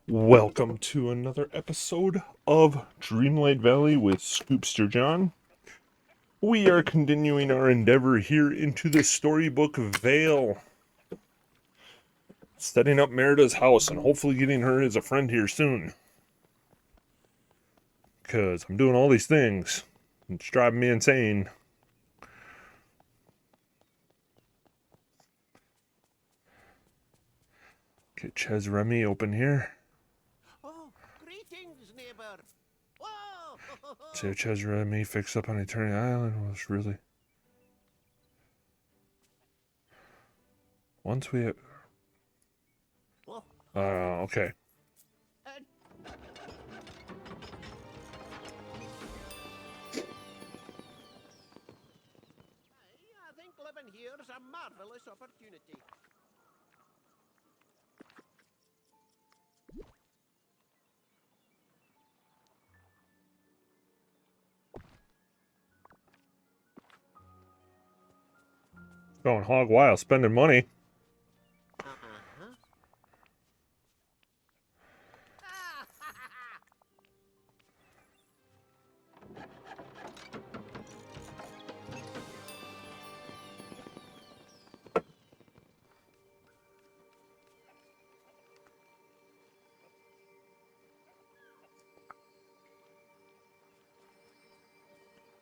Welcome to another episode of Dreamlight Valley with Scoobster John. We are continuing our endeavor here into the storybook Vale, setting up Merida's house and hopefully getting her as a friend here soon. Because I'm doing all these things. It's driving me insane. Get Ches Remy open here. Oh, greetings, neighbor. Whoa! See if Ches Remy fixed up on Eternity Island was really... Once we... Whoa. okay. I think living here is a marvelous opportunity. Going hog wild, spending money. Uh-huh.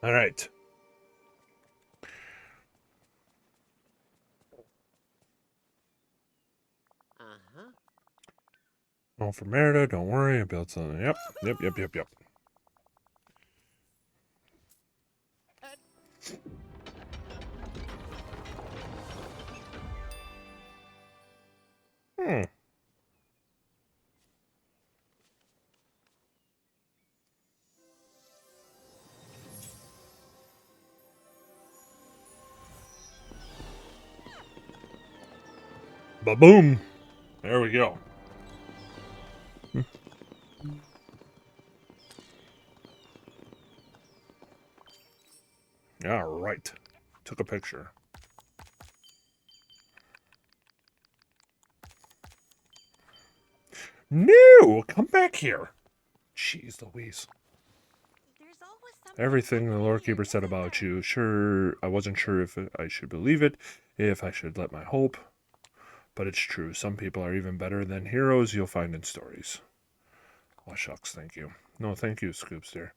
All right. Uh-huh. Oh, for Merida, don't worry. I built something. Yep. Hmm. Ba-boom. There we go. All right. Took a picture. No! Come back here. Jeez Louise. Everything the Lord Keeper said about you, sure, I wasn't sure if I should believe it, if I should let my hope. But it's true. Some people are even better than heroes you'll find in stories. Oh, shucks, thank you. No, thank you, Scoobster.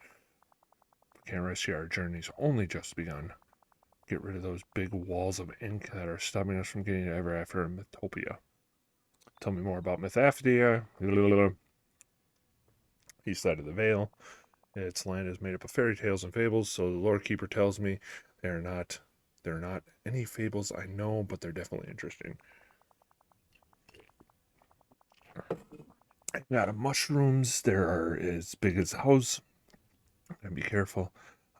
Can't rest here. Our journey's only just begun. Get rid of those big walls of ink that are stopping us from getting ever after Mythopia. Tell me more about Mythaphdia. East side of the Vale. Its land is made up of fairy tales and fables, so the Lord Keeper tells me they're not any fables I know, but they're definitely interesting. Got mushrooms. There are as big as a house. And be careful.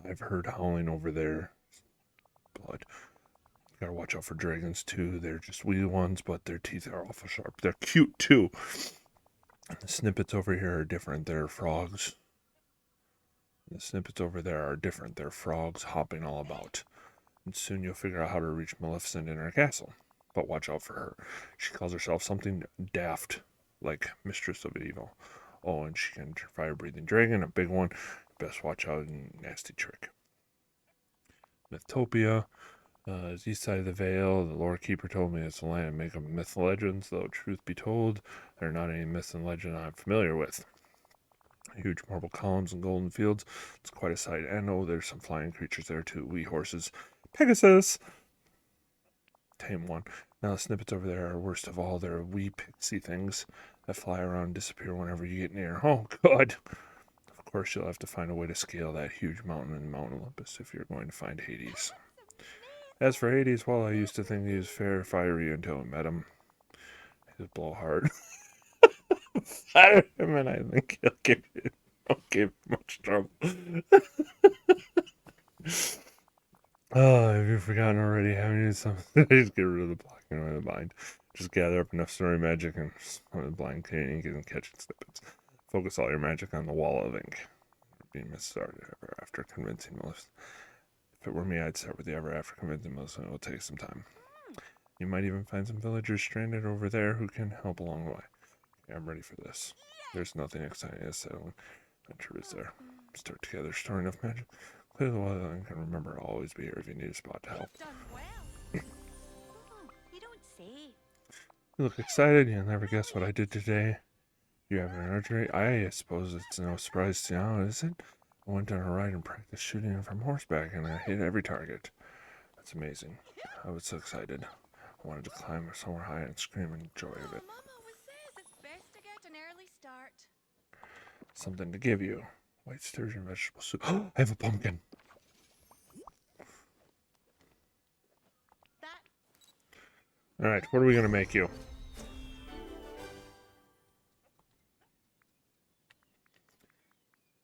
I've heard howling over there. Blood. Gotta watch out for dragons too. They're just wee ones, but their teeth are awful sharp. They're cute too. The snippets over here are different. They're frogs. The snippets over there are different. They're frogs hopping all about. And soon you'll figure out how to reach Maleficent in her castle. But watch out for her. She calls herself something daft, like Mistress of Evil. Oh, and she can fire-breathing dragon, a big one. Best watch out, nasty trick. Mythopia. Is east side of the Vale. The Lord Keeper told me it's a land make of myth legends, though truth be told, there are not any myths and legends I'm familiar with. Huge marble columns and golden fields. It's quite a sight. And oh, there's some flying creatures there too. Wee horses. Pegasus! Tame one. Now the snippets over there are worst of all. They're wee pixie things that fly around and disappear whenever you get near. Oh, God! Of course, you'll have to find a way to scale that huge mountain in Mount Olympus if you're going to find Hades. As for Hades, well, I used to think he was fair fiery until I met him. His blowhard. Fire him, and I think don't give much trouble. Oh, have you forgotten already? Haven't you? Something? Just get rid of the blocking of the mind. Just gather up enough story magic and the blind ink and catching snippets. Focus all your magic on the wall of ink. Being misstarted ever after convincing most. If it were me, I'd start with the ever after convincing most, and it will take some time. You might even find some villagers stranded over there who can help along the way. Okay, I'm ready for this. There's nothing exciting as settling adventure is there. Start together, story enough magic. Clear the weather and can remember I'll always be here if you need a spot to help. Done well. Oh, you don't say. You look excited. You'll never guess what I did today. You have an archery? I suppose it's no surprise to now, is it? I went on a ride and practiced shooting from horseback, and I hit every target. That's amazing. I was so excited. I wanted to climb somewhere high and scream in joy of it. Mum always says it's best to get an early start. Something to give you. White sturgeon vegetable soup. I have a pumpkin. That All right, what are we gonna make you?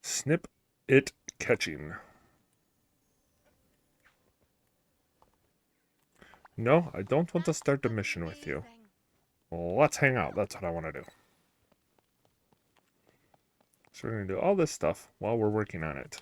Snip it catching. No, I don't want to start a mission with you. Amazing. Well, let's hang out. That's what I want to do. So we're going to do all this stuff while we're working on it.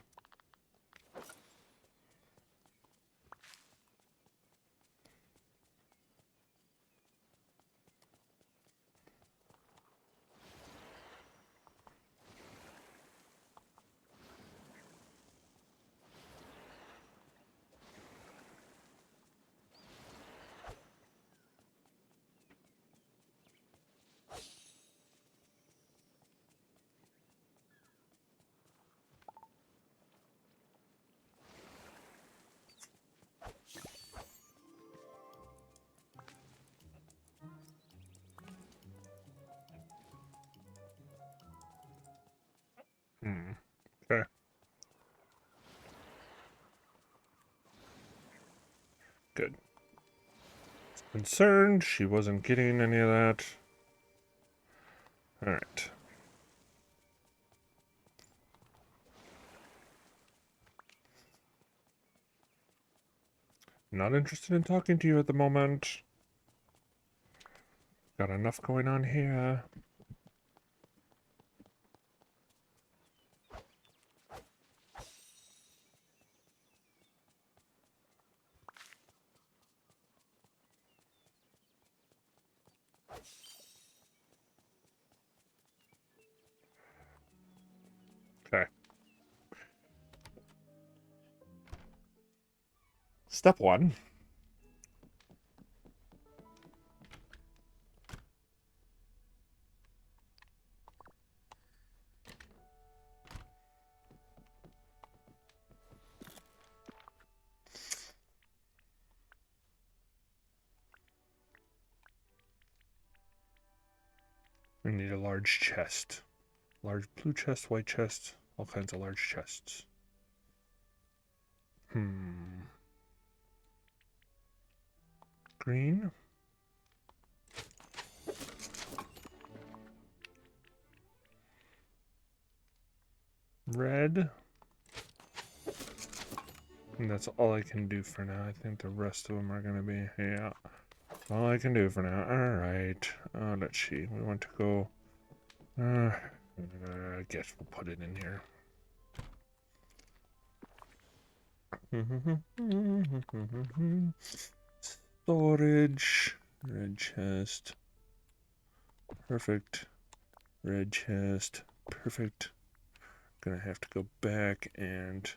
Okay. Good. Concerned she wasn't getting any of that. All right. Not interested in talking to you at the moment. Got enough going on here. Okay. Step one. We need a large chest. Large blue chest, white chest, all kinds of large chests. Green. Red. And that's all I can do for now. I think the rest of them are going to be, yeah, all I can do for now. Alright. Let's see. We want to go, I guess we'll put it in here. Storage. Red chest. Perfect. Red chest. Perfect. Gonna have to go back and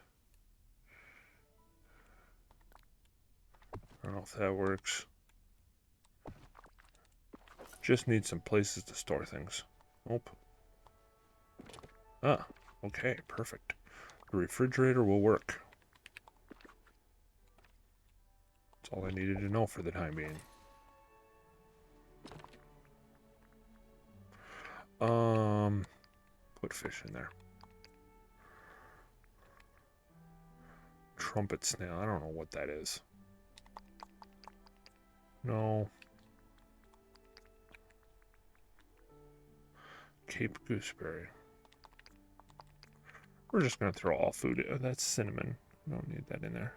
I don't know if that works. Just need some places to store things. Nope. Ah, okay, perfect. The refrigerator will work. That's all I needed to know for the time being. Put fish in there. Trumpet snail, I don't know what that is. No. Cape gooseberry. We're just gonna throw all food in. That's cinnamon. I don't need that in there.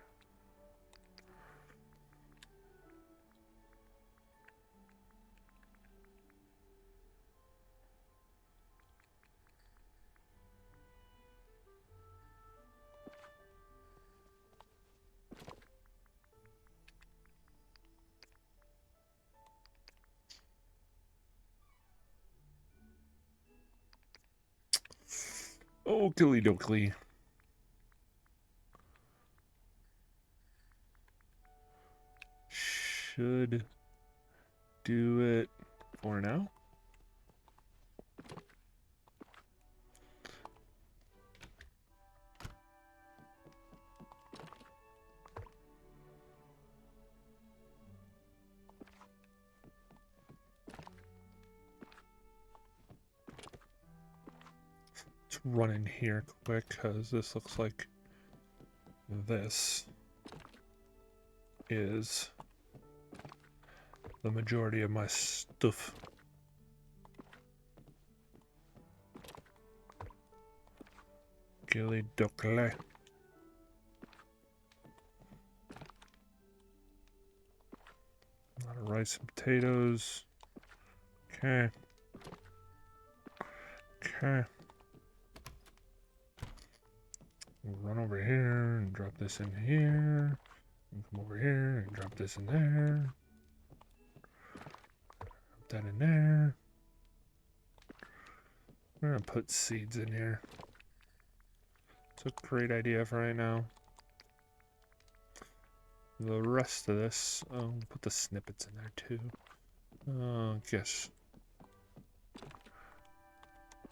Oakley dokley. Should do it for now. Let's run in here quick, because this looks like this is the majority of my stuff. Gilly duckle. A lot of rice and potatoes. Okay. Okay. We'll run over here and drop this in here. And come over here and drop this in there. Drop that in there. We're gonna put seeds in here. It's a great idea for right now. The rest of this, we'll put the snippets in there too. Guess.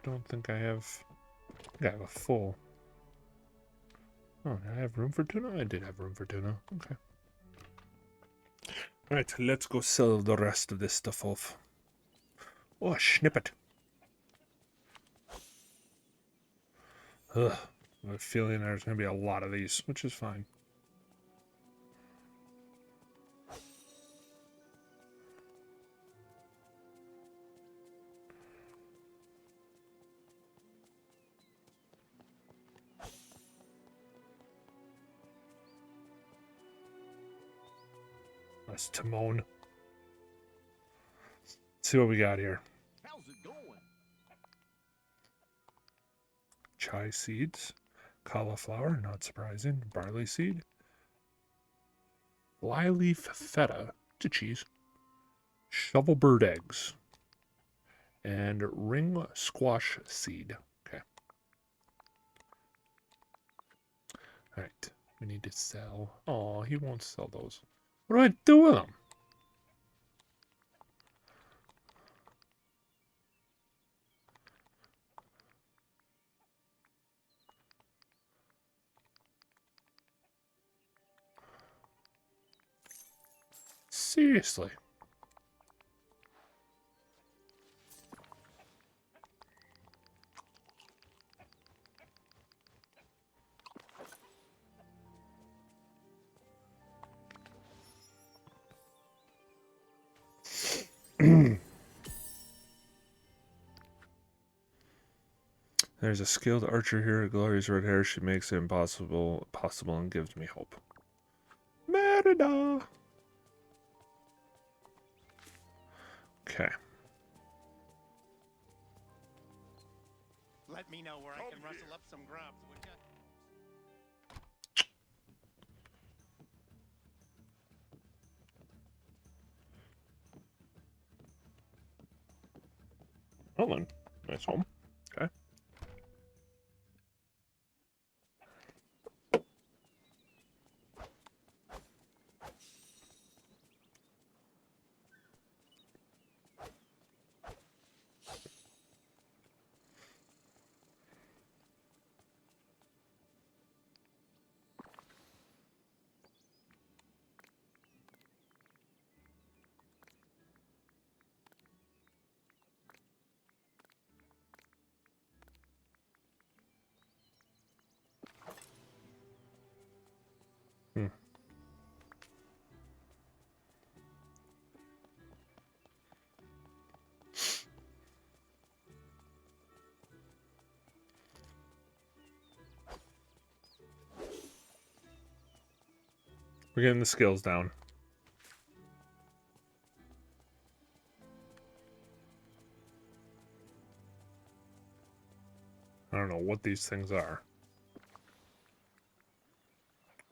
Don't think I have. I think I have a full. Oh, did I have room for tuna? I did have room for tuna. Okay. Alright, let's go sell the rest of this stuff off. Oh, snippet. Ugh. I have a feeling there's going to be a lot of these, which is fine. That's Timon. Let's see what we got here. How's it going? Chai seeds, cauliflower, not surprising, barley seed, flyleaf feta, it's a cheese, shovelbird eggs, and ring squash seed. Okay. Alright, we need to sell. Oh, he won't sell those. What do I do with them? Seriously. There's a skilled archer here. Gloria's red hair. She makes it possible and gives me hope. Merida. Okay. Let me know where I can rustle up some grubs, would ya? Hold on. Nice home. Okay. Hmm. We're getting the skills down. I don't know what these things are.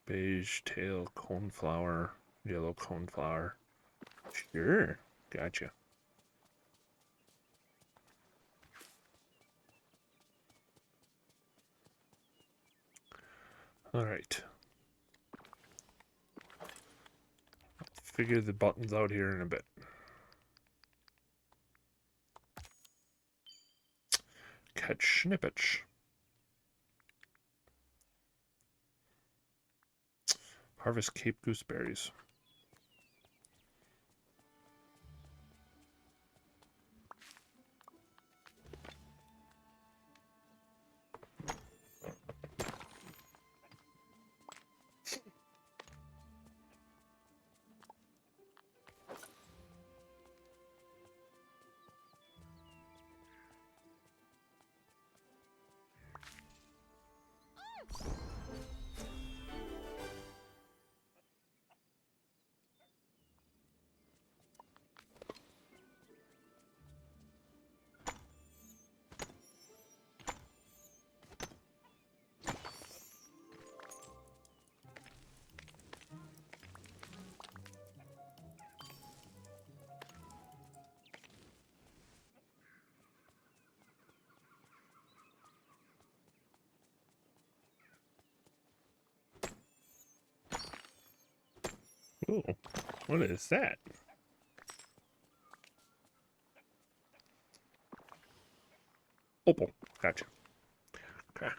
Beige tail coneflower, yellow coneflower. Sure, gotcha. All right. Figure the buttons out here in a bit. Catch snippets. Harvest Cape gooseberries. Ooh, what is that? Opal. Gotcha. Okay.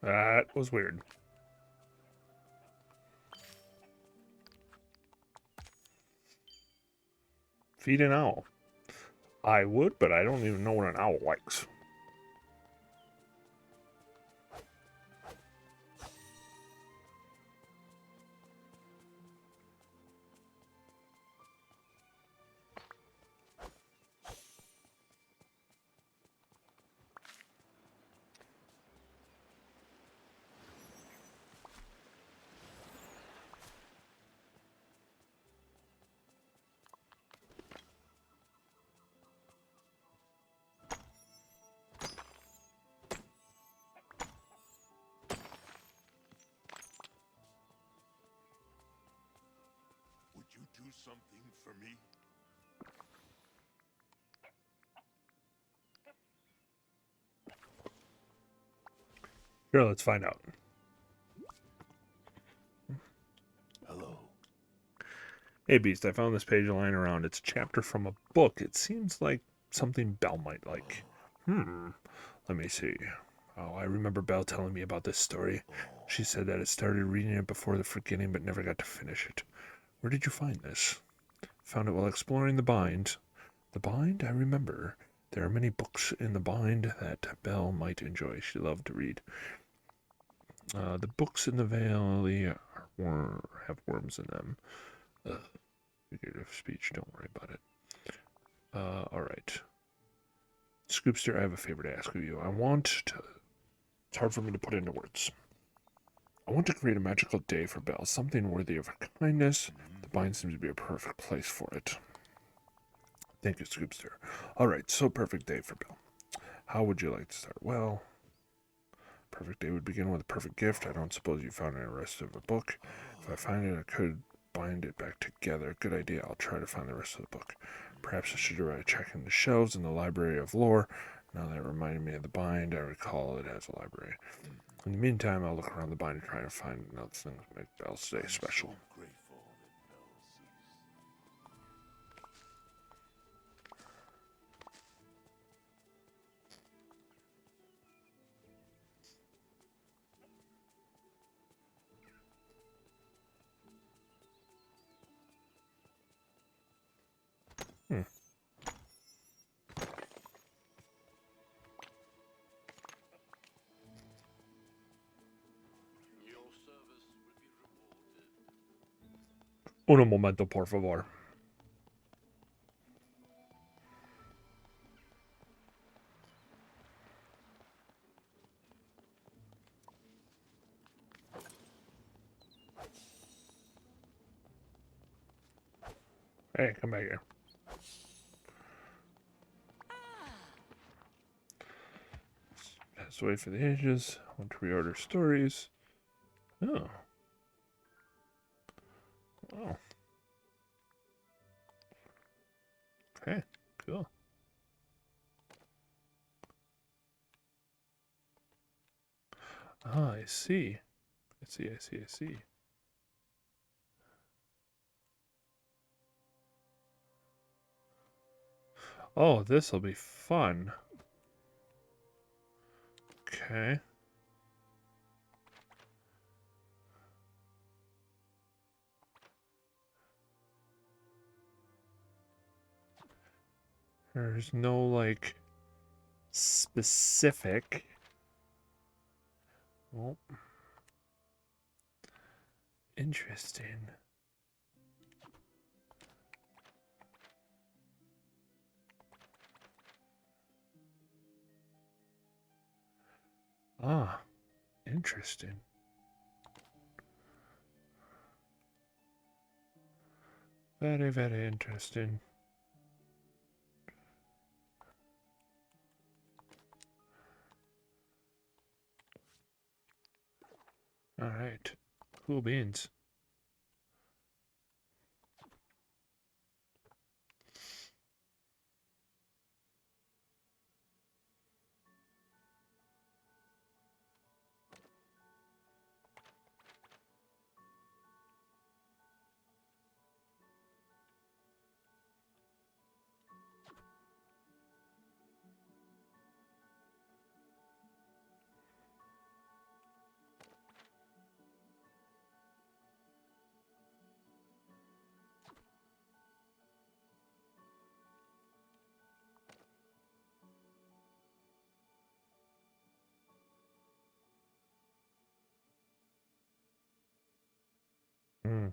That was weird. Feed an owl. I would, but I don't even know what an owl likes. Would you do something for me? Here, let's find out. Hello. Hey, Beast, I found this page lying around. It's a chapter from a book. It seems like something Belle might like. Let me see. Oh, I remember Belle telling me about this story. She said that it started reading it before the forgetting, but never got to finish it. Where did you find this? Found it while exploring the bind. The bind? I remember. There are many books in the bind that Belle might enjoy. She loved to read. The books in the valley have worms in them. Figurative speech, don't worry about it. Alright. Scoobster, I have a favor to ask of you. It's hard for me to put into words. I want to create a magical day for Belle, something worthy of her kindness. The bind seems to be a perfect place for it. Thank you, Scoobster. Alright, so perfect day for Belle. How would you like to start? Well, perfect day would begin with a perfect gift. I don't suppose you found any rest of a book. If I find it, I could bind it back together. Good idea. I'll try to find the rest of the book. Perhaps I should write a check in the shelves in the Library of Lore. Now that reminded me of the bind, I recall it has a library. In the meantime, I'll look around the bind and try to find another thing to make Belle's day special. Grateful that Belle Hmm. Your service will be rewarded. Un momento, por favor. Hey, come back here. Pass away for the ages. Want to reorder stories. Oh. Oh. Okay, cool. Ah, I see. I see. Oh, this'll be fun. Okay. There's no, like, specific. Oh. Interesting. Ah, interesting. Very, very interesting. Alright. Cool beans. Hmm.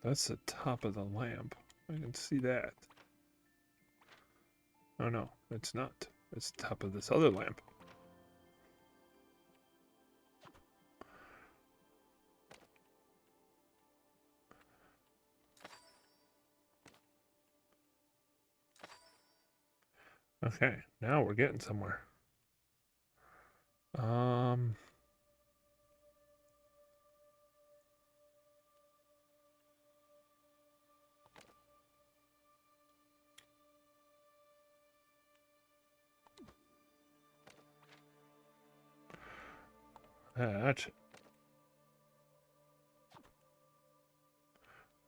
That's the top of the lamp. I can see that. Oh no, it's not. It's the top of this other lamp. Okay, now we're getting somewhere. Um, that.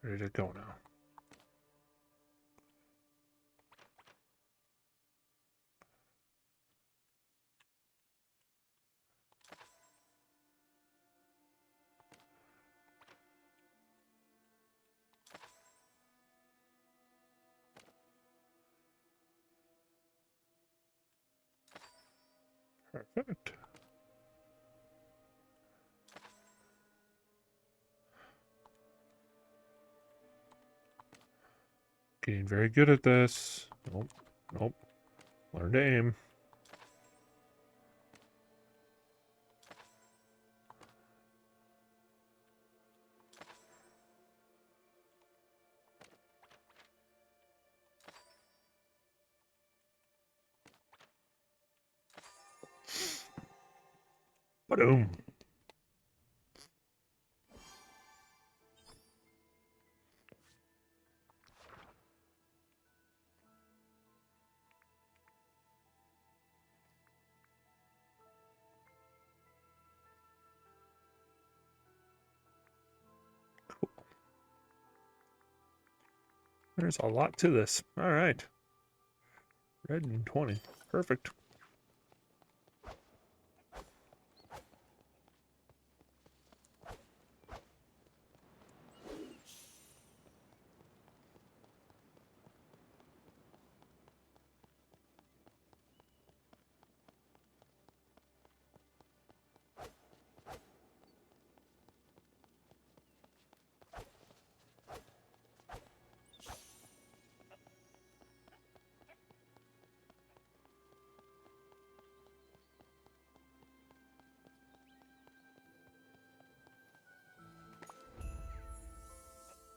Ready to go now. Perfect. Getting very good at this. Nope. Nope. Learn to aim. Boom. There's a lot to this. All right. Red and 20. Perfect.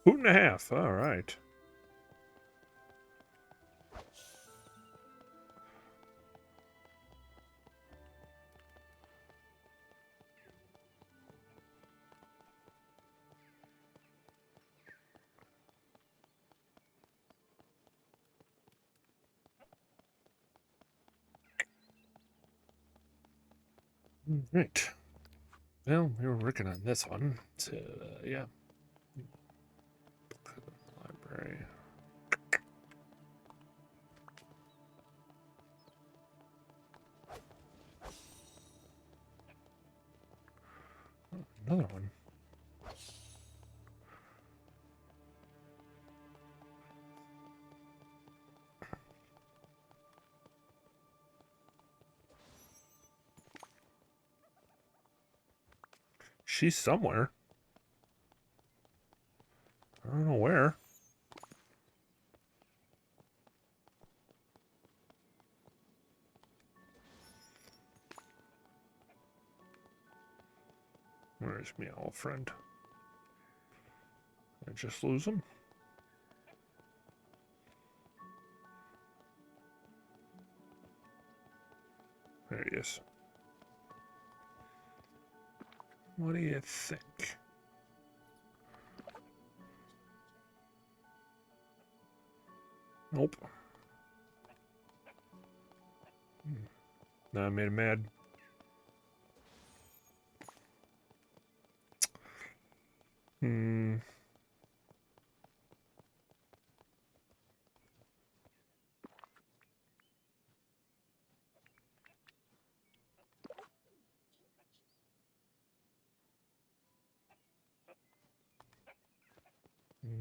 Hoot and a half. All right. Right. Well, we were working on this one, so yeah. Library. Oh, another one. She's somewhere. I don't know where. Where's my old friend? Did I just lose him? There he is. What do you think? Nope. Now I made him mad. Hmm.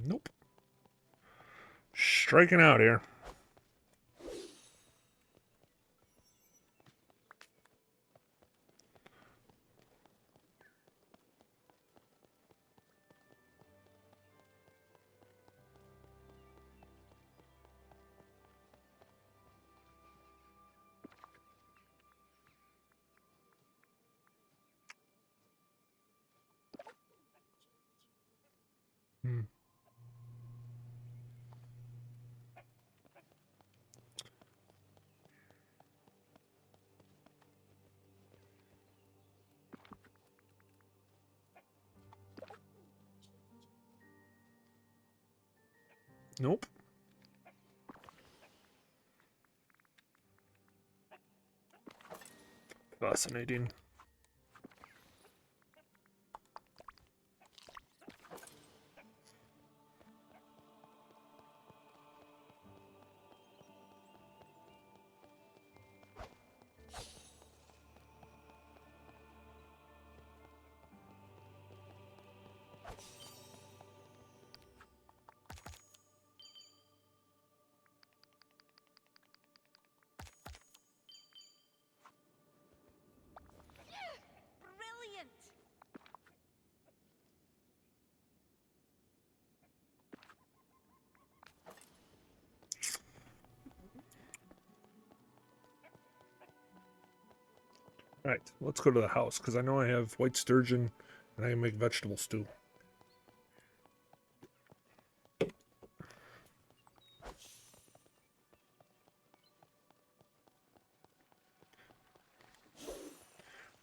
Nope. Striking out here. Hmm. Nope. Fascinating. Brilliant! All right, let's go to the house because I know I have white sturgeon and I can make vegetable stew.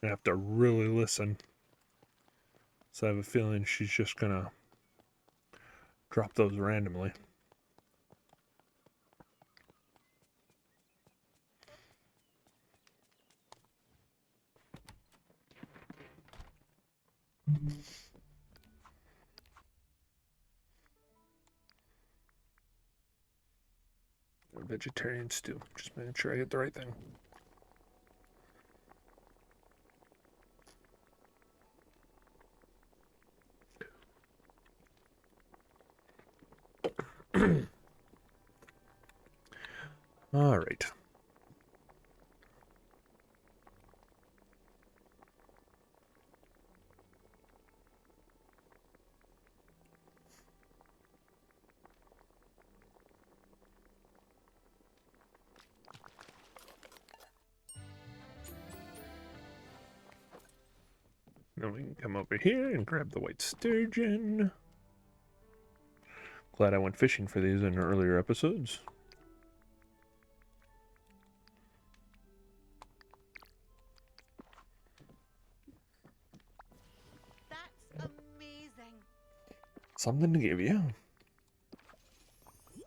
I have to really listen. So I have a feeling she's just gonna drop those randomly. Vegetarian stew. Just making sure I get the right thing. All right. Now we can come over here and grab the white sturgeon. Glad I went fishing for these in earlier episodes. That's amazing. Something to give you. Yes.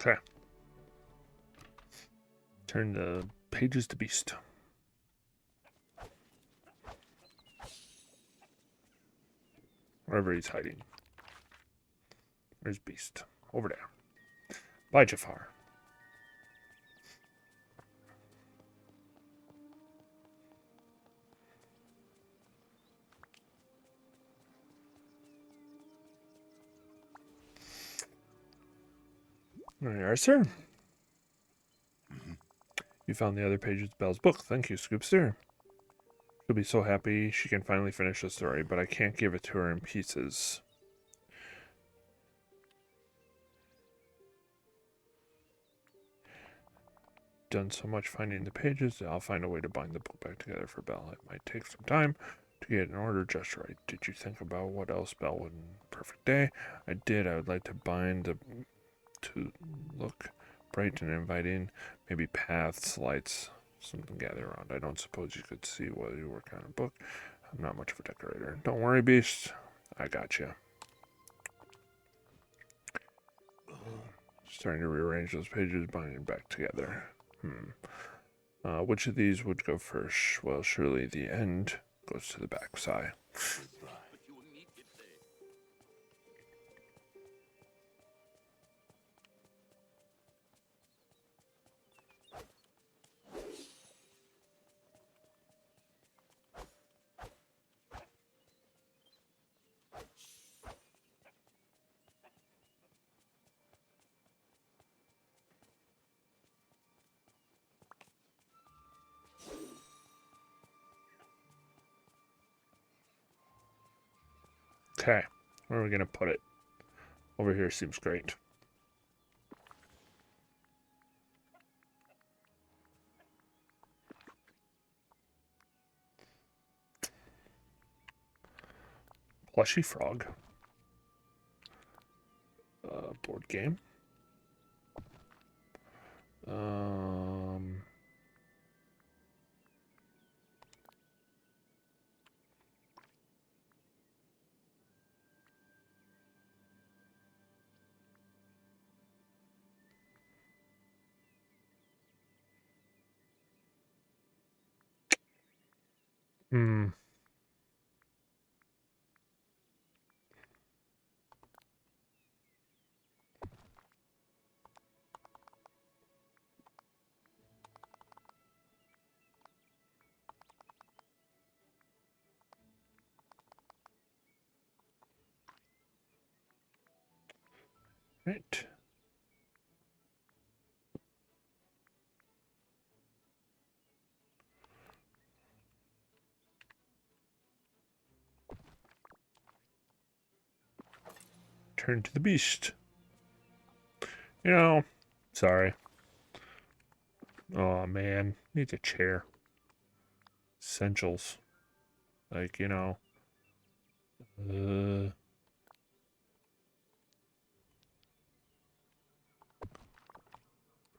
Okay. Turn the pages to beast. Wherever he's hiding. Where's beast? Over there. Bye, Jafar. There you are, sir. You found the other pages of Belle's book. Thank you, Scoobster. She'll be so happy she can finally finish the story, but I can't give it to her in pieces. Done so much finding the pages, I'll find a way to bind the book back together for Belle. It might take some time to get in order just right. Did you think about what else Belle would perfect day? I did. I would like to bind the to look bright and inviting. Maybe paths, lights, something gather around. I don't suppose you could see while you work on a book. I'm not much of a decorator. Don't worry, Beast. I got you. Starting to rearrange those pages, binding back together. Which of these would go first? Well, surely the end goes to the back side. You immediately. Okay, where are we going to put it? Over here seems great. Plushy frog. Board game. Um, hmm. Right. Turn to the beast. You know, sorry. Oh man, needs a chair. Essentials. Like, you know.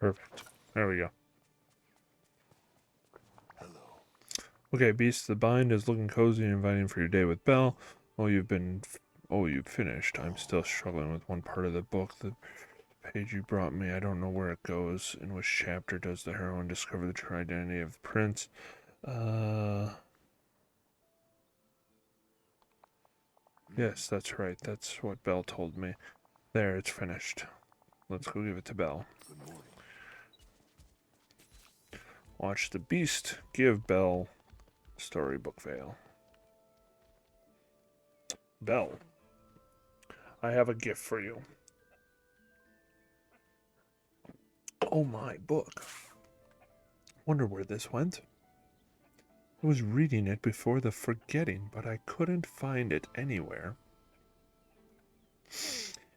Perfect. There we go. Hello. Okay, Beast, the bind is looking cozy and inviting for your day with Belle. You've finished. I'm still struggling with one part of the book. The page you brought me, I don't know where it goes. In which chapter does the heroine discover the true identity of the prince? Yes, that's right. That's what Belle told me. There, it's finished. Let's go give it to Belle. Good morning. Watch the Beast give Belle storybook veil. Belle, I have a gift for you. Oh my, book. Wonder where this went. I was reading it before the forgetting, but I couldn't find it anywhere.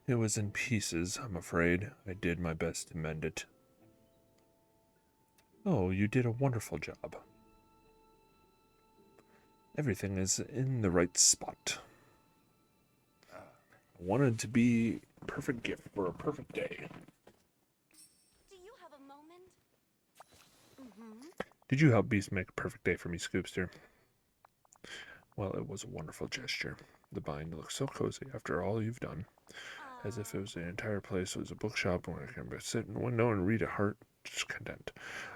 It was in pieces, I'm afraid. I did my best to mend it. Oh, you did a wonderful job. Everything is in the right spot. I wanted to be a perfect gift for a perfect day. Do you have a moment? Mm-hmm. Did you help Beast make a perfect day for me, Scoobster? Well, it was a wonderful gesture. The bind looks so cozy after all you've done. As if it was the entire place was a bookshop where I can sit in the window and read a heart just content.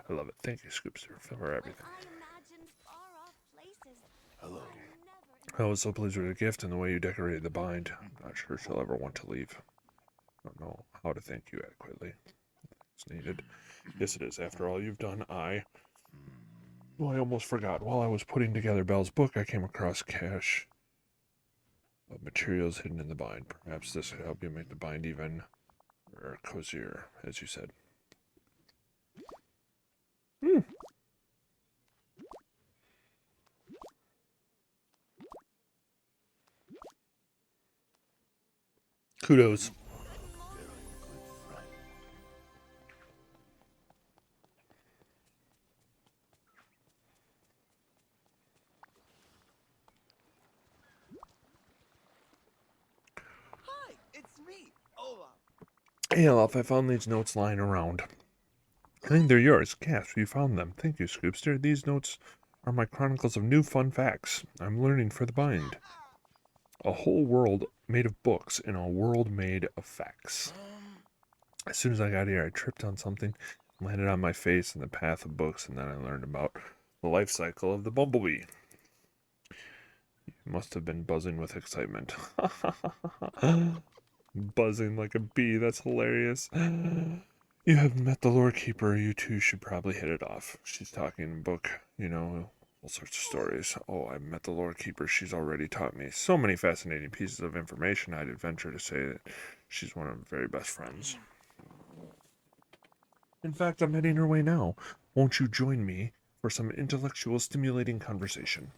I love it. Thank you, Scoobster, for everything. I imagined far-off places. Hello. I was so pleased with the gift and the way you decorated the bind. I'm not sure she'll ever want to leave. I don't know how to thank you adequately. It's needed. Yes, it is. After all you've done, Well, I almost forgot. While I was putting together Belle's book, I came across cache of materials hidden in the bind. Perhaps this could help you make the bind even cozier, as you said. Kudos. Hi, it's me, Olaf. Hey, Olaf, I found these notes lying around. I think they're yours. Gasp, you found them. Thank you, Scoopster. These notes are my chronicles of new fun facts I'm learning for the bind. A whole world made of books in a world made of facts. As soon as I got here, I tripped on something, landed on my face in the path of books, and then I learned about the life cycle of the bumblebee. You must have been buzzing with excitement. Buzzing like a bee, that's hilarious. You have met the lore keeper, you two should probably hit it off. She's talking book, all sorts of stories. Oh, I met the lore keeper, she's already taught me so many fascinating pieces of information, I'd venture to say that she's one of my very best friends. In fact, I'm heading her way now. Won't you join me for some intellectual stimulating conversation?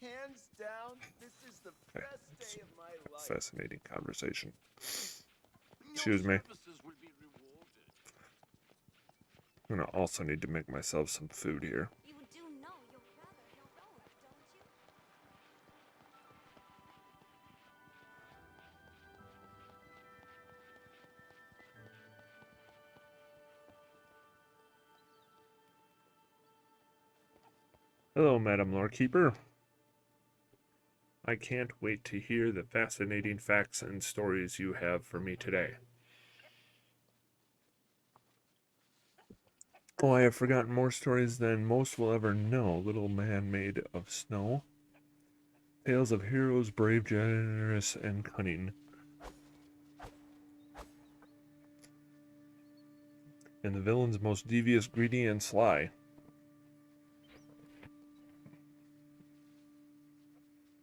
Hands down, this is the best day of my life. Fascinating conversation. Your Excuse me. services will be rewarded. I'm gonna also need to make myself some food here. You do know you're rather heroic, don't you? Hello, Madam Lorekeeper. I can't wait to hear the fascinating facts and stories you have for me today. Oh, I have forgotten more stories than most will ever know. Little man made of snow. Tales of heroes, brave, generous, and cunning. And the villains most devious, greedy, and sly.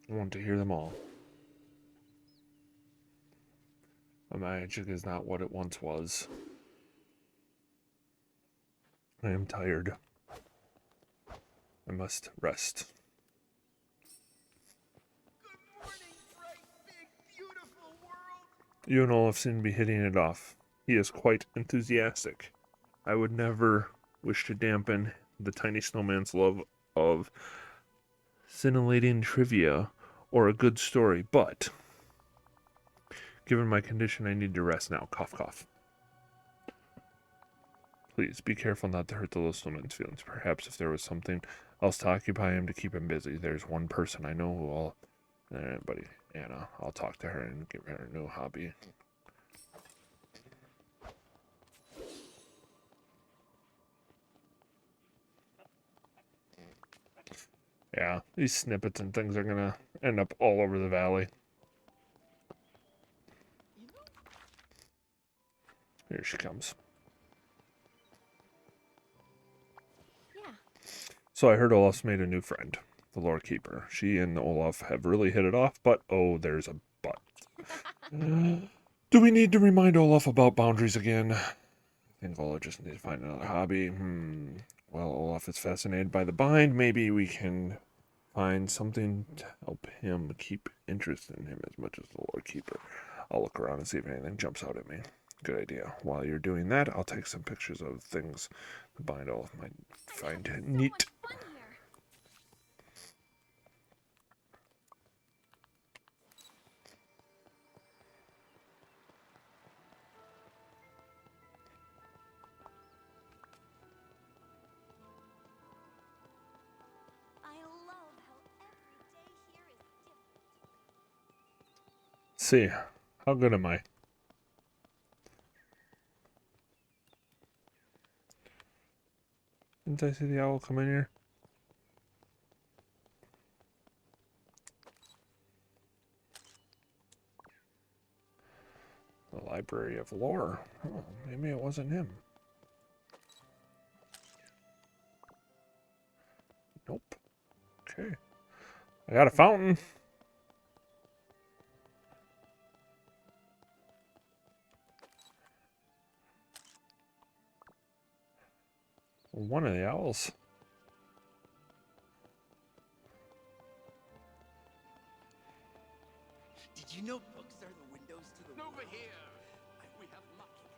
I want to hear them all. My magic is not what it once was. I am tired. I must rest. Good morning, bright, big, beautiful world. You and Olaf seem to be hitting it off. He is quite enthusiastic. I would never wish to dampen the tiny snowman's love of scintillating trivia or a good story, but given my condition, I need to rest now. Cough, cough. Please be careful not to hurt the little snowman's feelings. Perhaps if there was something else to occupy him to keep him busy. There's one person I know who I'll... buddy, Anna. I'll talk to her and give her a new hobby. Yeah, these snippets and things are gonna end up all over the valley. Here she comes. Yeah. So I heard Olaf's made a new friend, the lore keeper. She and Olaf have really hit it off, but oh, there's a but. Do we need to remind Olaf about boundaries again? I think Olaf just needs to find another hobby. Well, Olaf is fascinated by the bind. Maybe we can find something to help him keep interest in him as much as the Lord Keeper. I'll look around and see if anything jumps out at me. Good idea. While you're doing that, I'll take some pictures of things the bind Olaf might find neat. So much fun here. I love how every day here is different. See, how good am I? Didn't I see the owl come in here? The Library of Lore. Oh, maybe it wasn't him. Nope. Okay. I got a fountain. One of the owls. Did you know books are the windows to the world? Over here. We have much to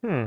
discover. Hmm.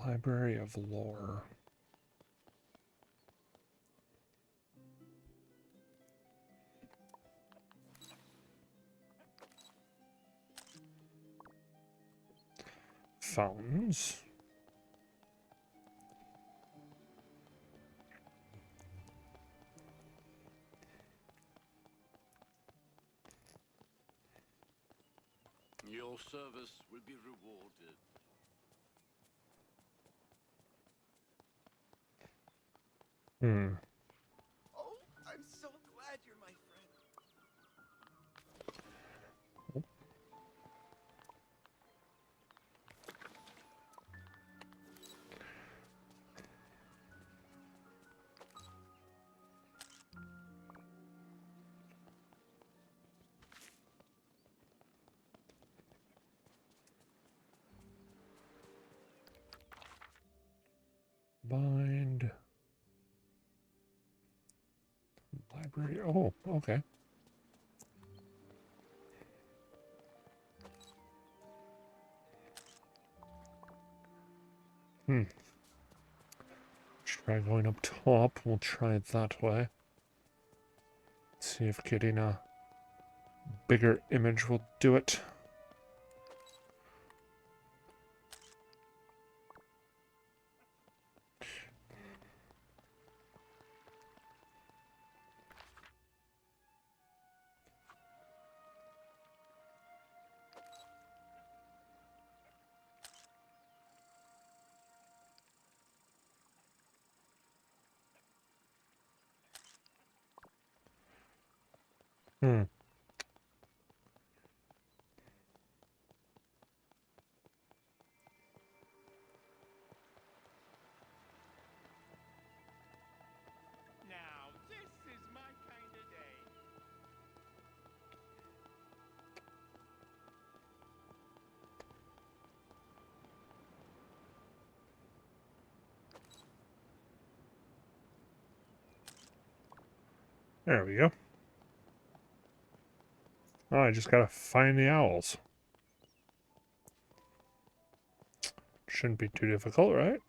Library of Lore. Fountains. Your service will be rewarded. Hmm. Oh, I'm so glad you're my friend. Bind. Library. Oh, okay. Try going up top. We'll try it that way. See if getting a bigger image will do it. Hmm. Now, this is my kind of day. There we go. Oh, I just gotta find the owls. Shouldn't be too difficult, right?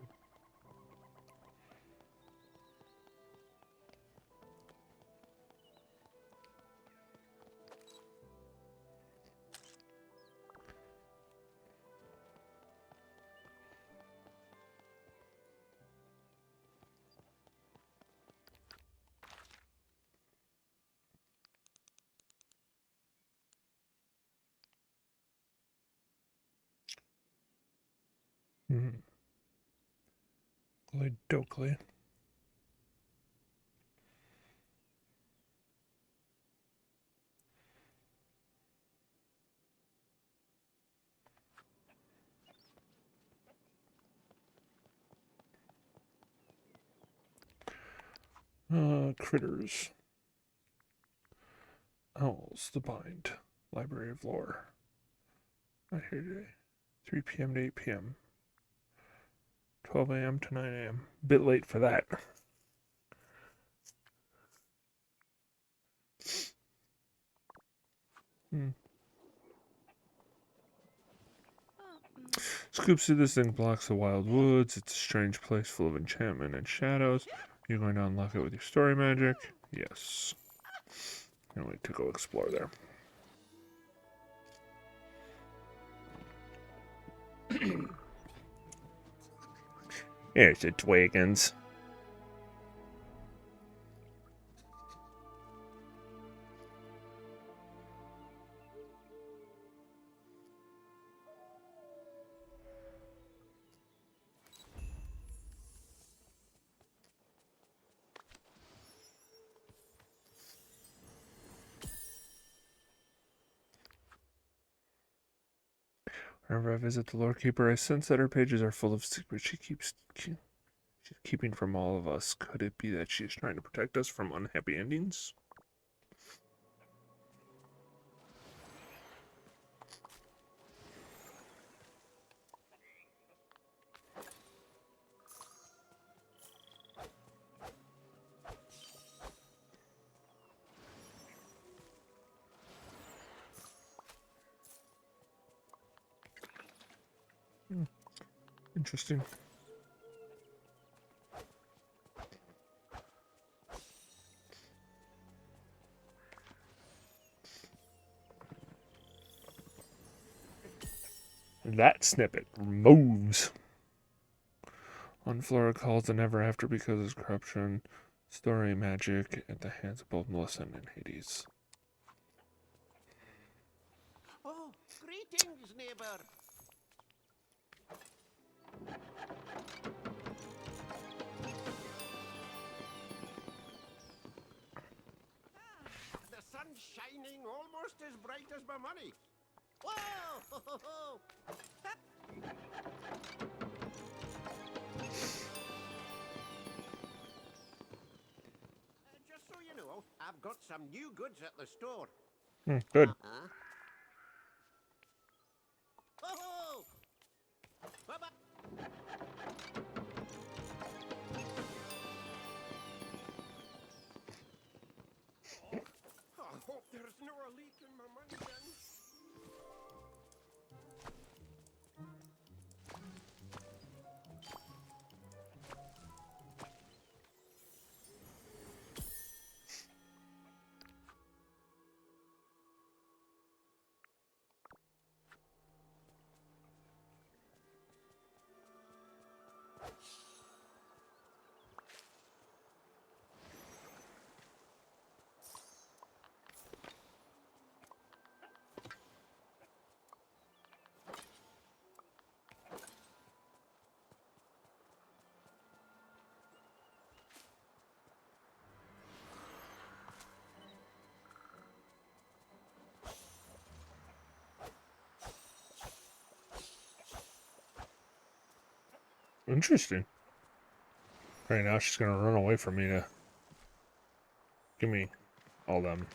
Hmm. Dokley. Critters. Owls, the bind. Library of Lore. Not here today. 3 p.m. to 8 p.m. 12 a.m. to 9 a.m. Bit late for that. Hmm. Scoopster, this thing blocks the wild woods. It's a strange place full of enchantment and shadows. You're going to unlock it with your story magic? Yes. Can't wait to go explore there. Here's the Twiggins. Whenever I visit the Lore Keeper, I sense that her pages are full of secrets she's keeping from all of us. Could it be that she is trying to protect us from unhappy endings? Interesting. That snippet moves. Unflora calls the Never After because of corruption, story magic at the hands of both Millicent and Hades. Oh, greetings, neighbor. The sun's shining almost as bright as my money. Whoa! Ho, ho, ho. Just so you know, I've got some new goods at the store. Good. Uh-huh. Ho-ho! Bye-bye. Oh, I hope there's no leak in my money then. Interesting. Right now she's gonna run away from me to give me all them.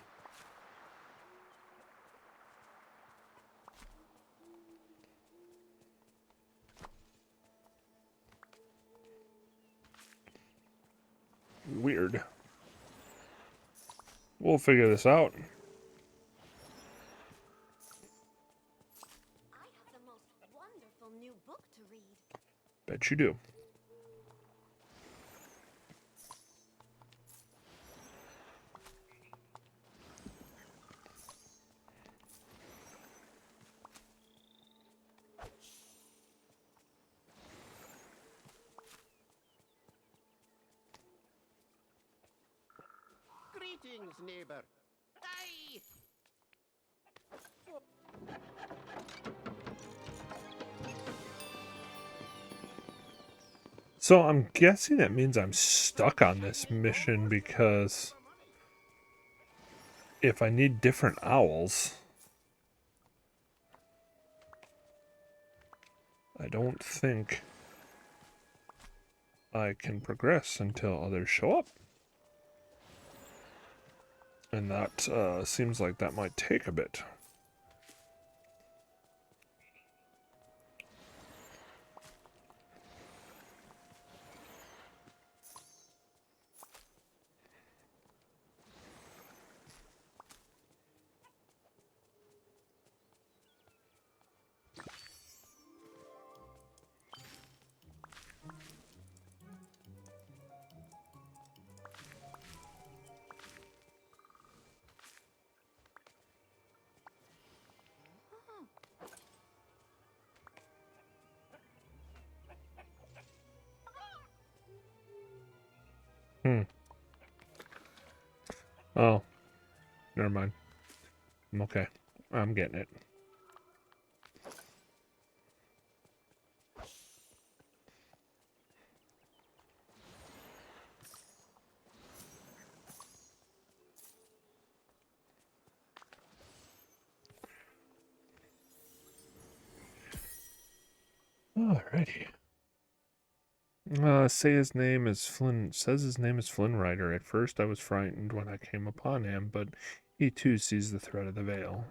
Weird. We'll figure this out. Bet you do. Greetings, neighbor. Aye! So I'm guessing that means I'm stuck on this mission because if I need different owls, I don't think I can progress until others show up. And that seems like that might take a bit. Oh, never mind. I'm okay. I'm getting it. Alrighty. Say his name is Flynn. Says his name is Flynn Rider. At first, I was frightened when I came upon him, but he too sees the threat of the veil.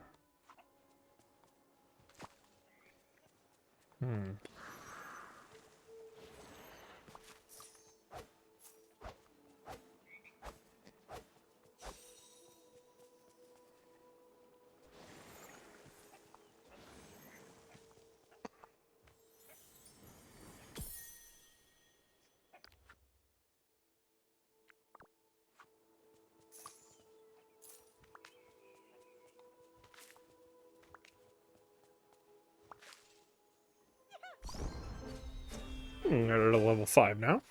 Got it at level 5 now.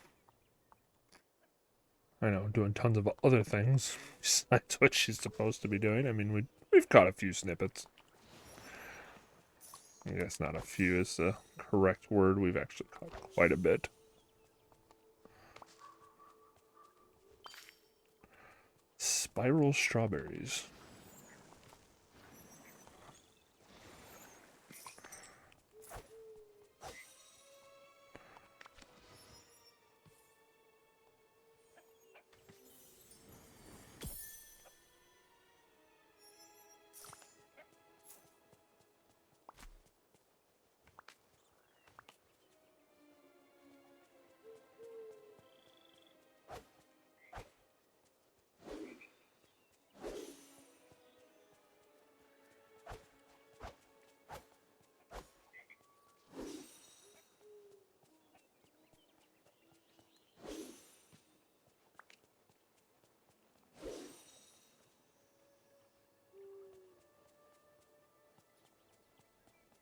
I know, doing tons of other things besides what she's supposed to be doing. I mean, we've caught a few snippets. I guess not a few is the correct word. We've actually caught quite a bit. Spiral strawberries.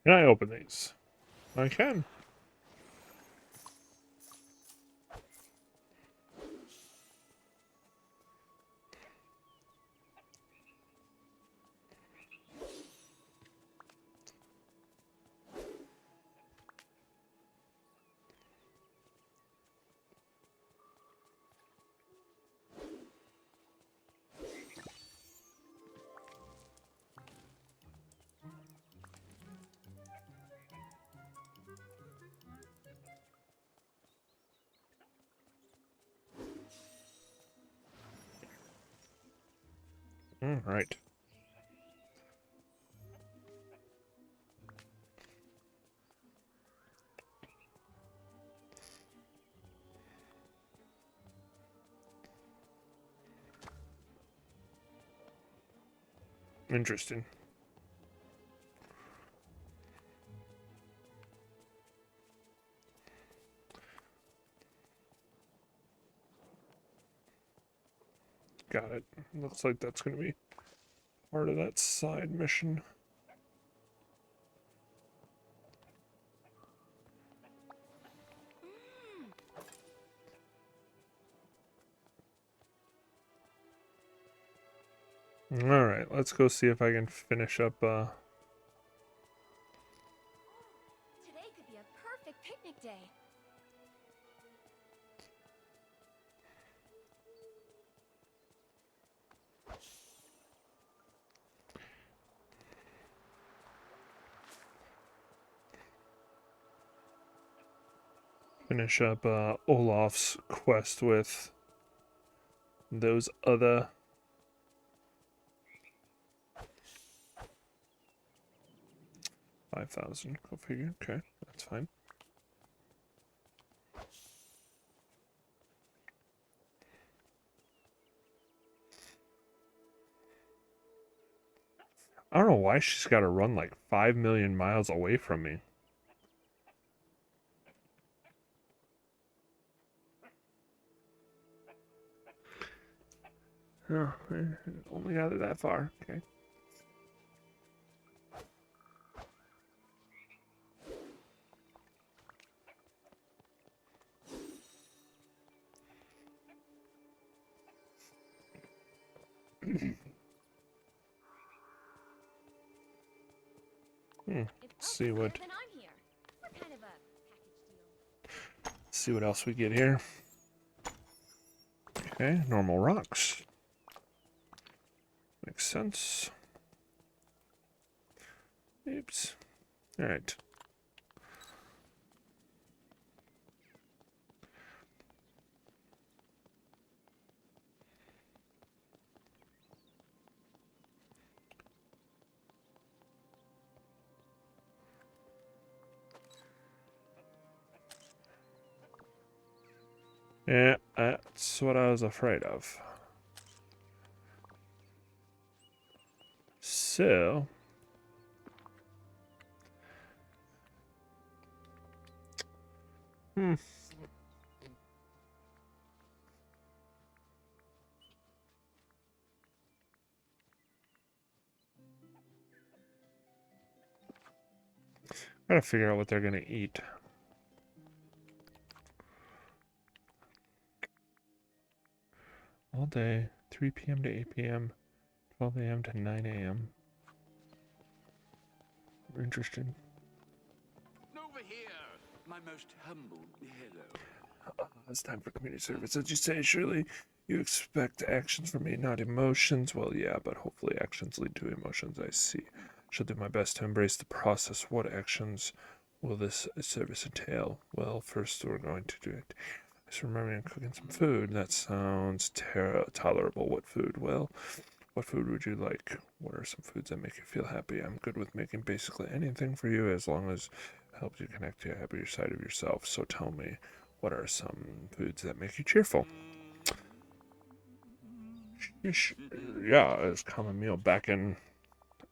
Can I open these? I can. All right. Interesting. Got it. Looks like that's going to be part of that side mission. Alright, let's go see if I can finish up, Today could be a perfect picnic day. Olaf's quest with those other 5,000. Go figure. Okay, that's fine. I don't know why she's got to run like 5 million miles away from me. Oh, only got it that far. Okay. If See Elsa's what- here, then I'm here. We're kind of a package deal. See what else we get here. Okay, normal rocks. Makes sense. Oops. Alright. Yeah, that's what I was afraid of. So... Gotta figure out what they're gonna eat. All day, 3 p.m. to 8 p.m., 12 a.m. to 9 a.m. Interesting. Over here, my most humble hero. It's time for community service. As you say, surely you expect actions from me, not emotions. Well, yeah, but hopefully actions lead to emotions. I see. Shall do my best to embrace the process. What actions will this service entail? Well, first we're going to do it. Just remembering cooking some food. That sounds tolerable. What food? Well, what food would you like? What are some foods that make you feel happy? I'm good with making basically anything for you as long as it helps you connect to a happier side of yourself. So tell me, what are some foods that make you cheerful? Yeah, it's a common meal back in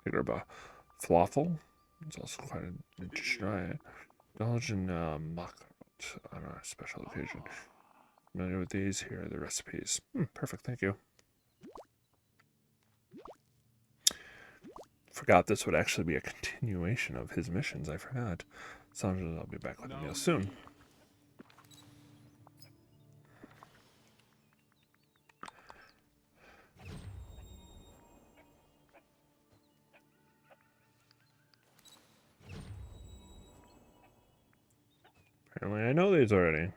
Agrabah. Falafel. It's also quite a dish. Indulge in macaroni on a special occasion. Familiar with these? Here are the recipes. Perfect, thank you. Forgot this would actually be a continuation of his missions. I forgot. Sounds like I'll be back with a meal soon. Apparently I know these already.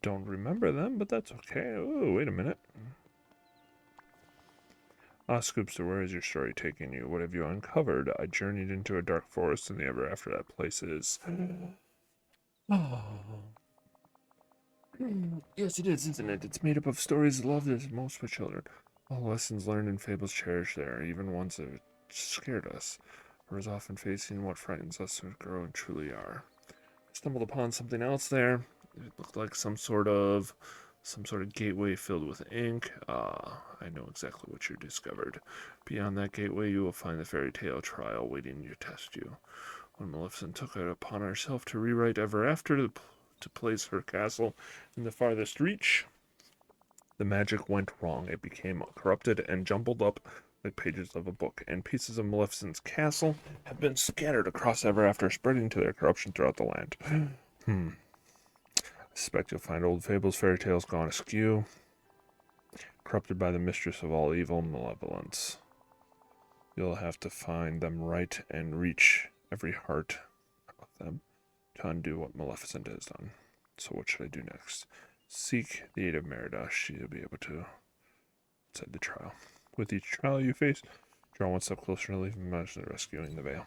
Don't remember them, but that's okay. Oh, wait a minute. Scoobster, where is your story taking you? What have you uncovered? I journeyed into a dark forest in the ever after that place is. Yes, it is, isn't it? It's made up of stories loved as most for children. All lessons learned and fables cherished there, even ones that scared us. For us often facing what frightens us to grow and truly are. I stumbled upon something else there. It looked like some sort of gateway filled with ink. I know exactly what you discovered. Beyond that gateway, you will find the fairy tale trial waiting to test you. When Maleficent took it upon herself to rewrite Ever After to place her castle in the farthest reach, the magic went wrong. It became corrupted and jumbled up like pages of a book, and pieces of Maleficent's castle have been scattered across Ever After, spreading to their corruption throughout the land. I suspect you'll find old fables, fairy tales gone askew, corrupted by the mistress of all evil, malevolence. You'll have to find them right and reach every heart of them to undo what Maleficent has done. So what should I do next? Seek the aid of Merida. She'll be able to decide the trial. With each trial you face, draw one step closer to leaving Maleficent rescuing the veil.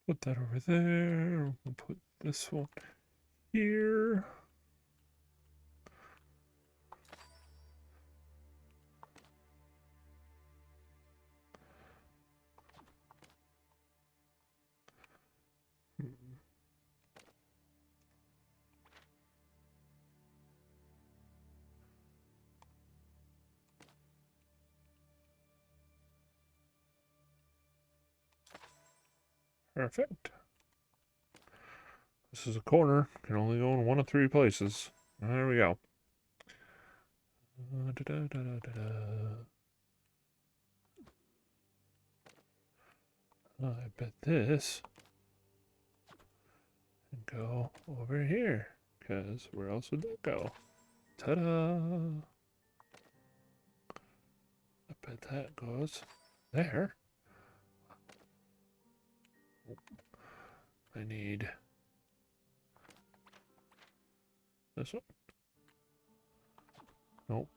Put that over there. We'll put this one here. Perfect. This is a corner. Can only go in one of three places. There we go. I bet this can go over here. Because where else would that go? Ta-da! I bet that goes there. I need this one. Nope.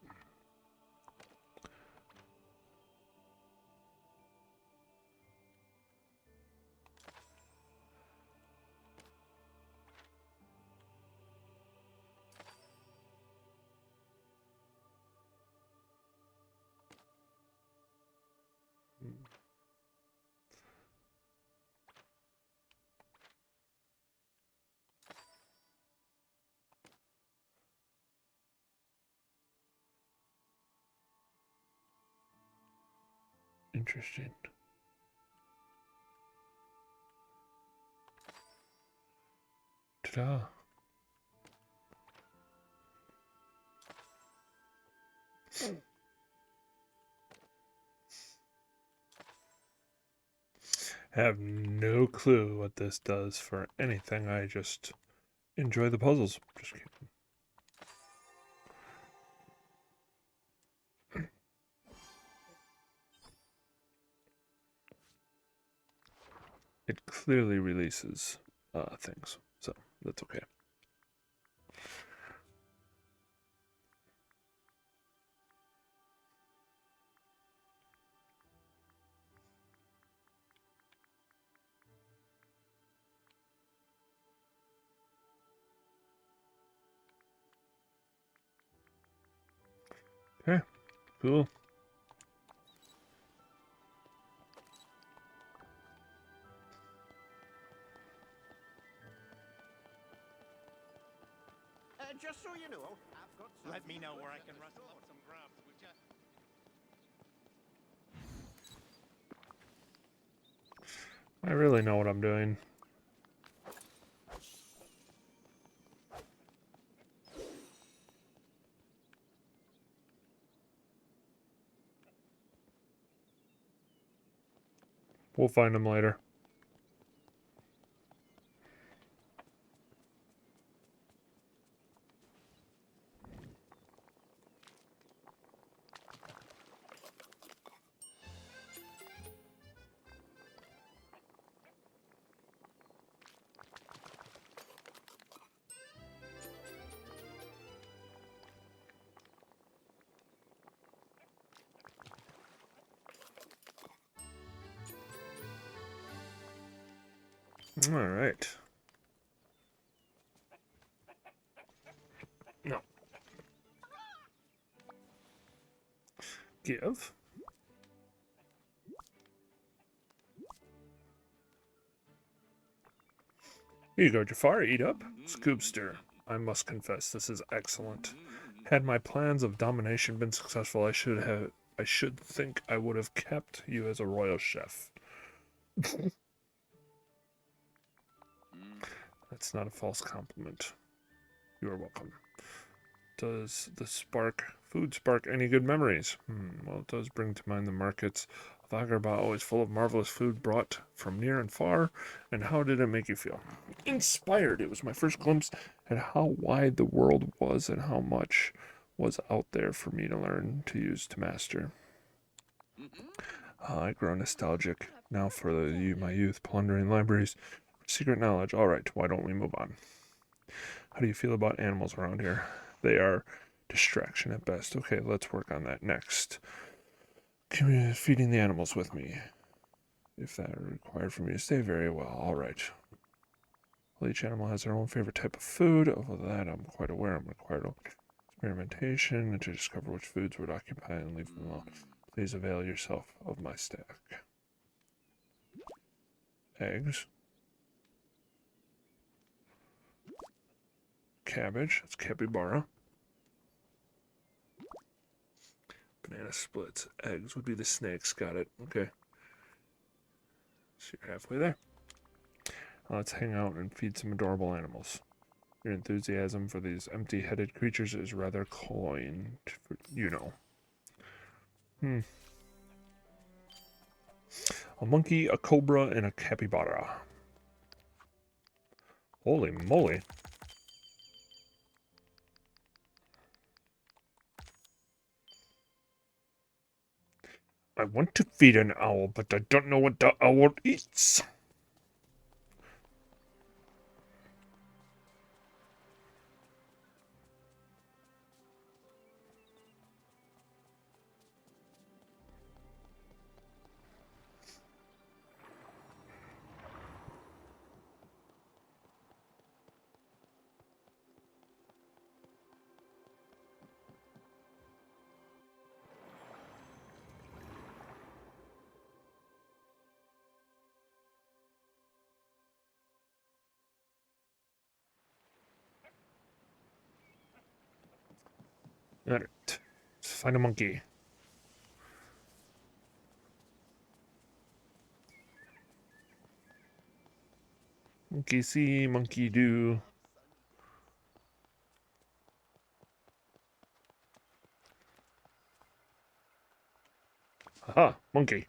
Interesting. Ta-da. Have no clue what this does for anything. I just enjoy the puzzles. Just kidding. It clearly releases things, so that's okay. Okay, cool. Just so you know, I've got some. Let me know where I can rustle up some grubs, would ya? I really know what I'm doing. We'll find them later. All right. No. Give. Here you go, Jafar. Eat up. Scoobster. I must confess, this is excellent. Had my plans of domination been successful, I should think I would have kept you as a royal chef. That's not a false compliment. You are welcome. Does the food spark any good memories? Well, it does bring to mind the markets of Agrabah, always full of marvelous food brought from near and far. And how did it make you feel? Inspired. It was my first glimpse at how wide the world was and how much was out there for me to learn to use to master. I grow nostalgic now for my youth, plundering libraries, secret knowledge. All right, why don't we move on? How do you feel about animals around here? They are distraction at best. Okay, let's work on that next. Feeding the animals with me. If that are required for me to stay very well. All right. Well, each animal has their own favorite type of food. Of that, I'm quite aware. I'm required of experimentation to discover which foods would occupy and leave them alone. Please avail yourself of my stack. Eggs. Cabbage. That's capybara. Banana splits. Eggs would be the snakes. Got it. Okay. So you're halfway there. Let's hang out and feed some adorable animals. Your enthusiasm for these empty-headed creatures is rather cloying, you know. A monkey, a cobra, and a capybara. Holy moly. I want to feed an owl, but I don't know what the owl eats. Alright. Let's find a monkey. Monkey see, monkey do. Aha, monkey.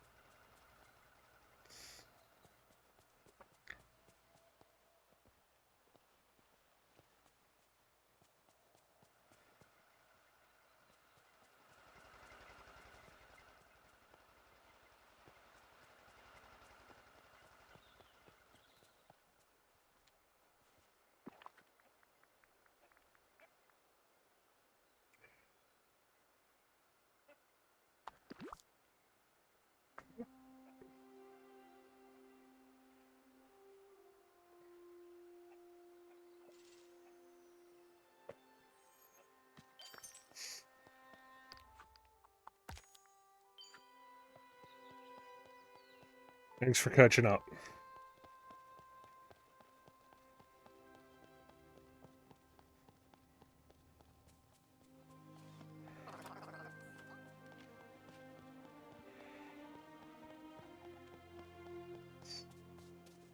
Thanks for catching up.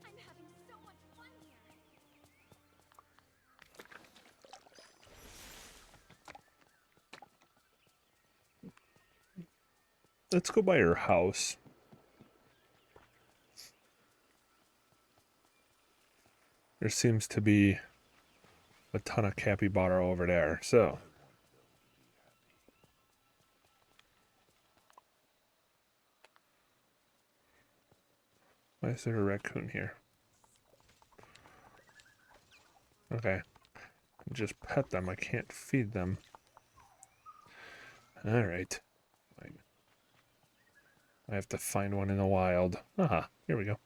I'm having so much fun here. Let's go by her house. There seems to be a ton of capybara over there, so. Why is there a raccoon here? Okay. Just pet them, I can't feed them. Alright. Fine. I have to find one in the wild. Aha, here we go.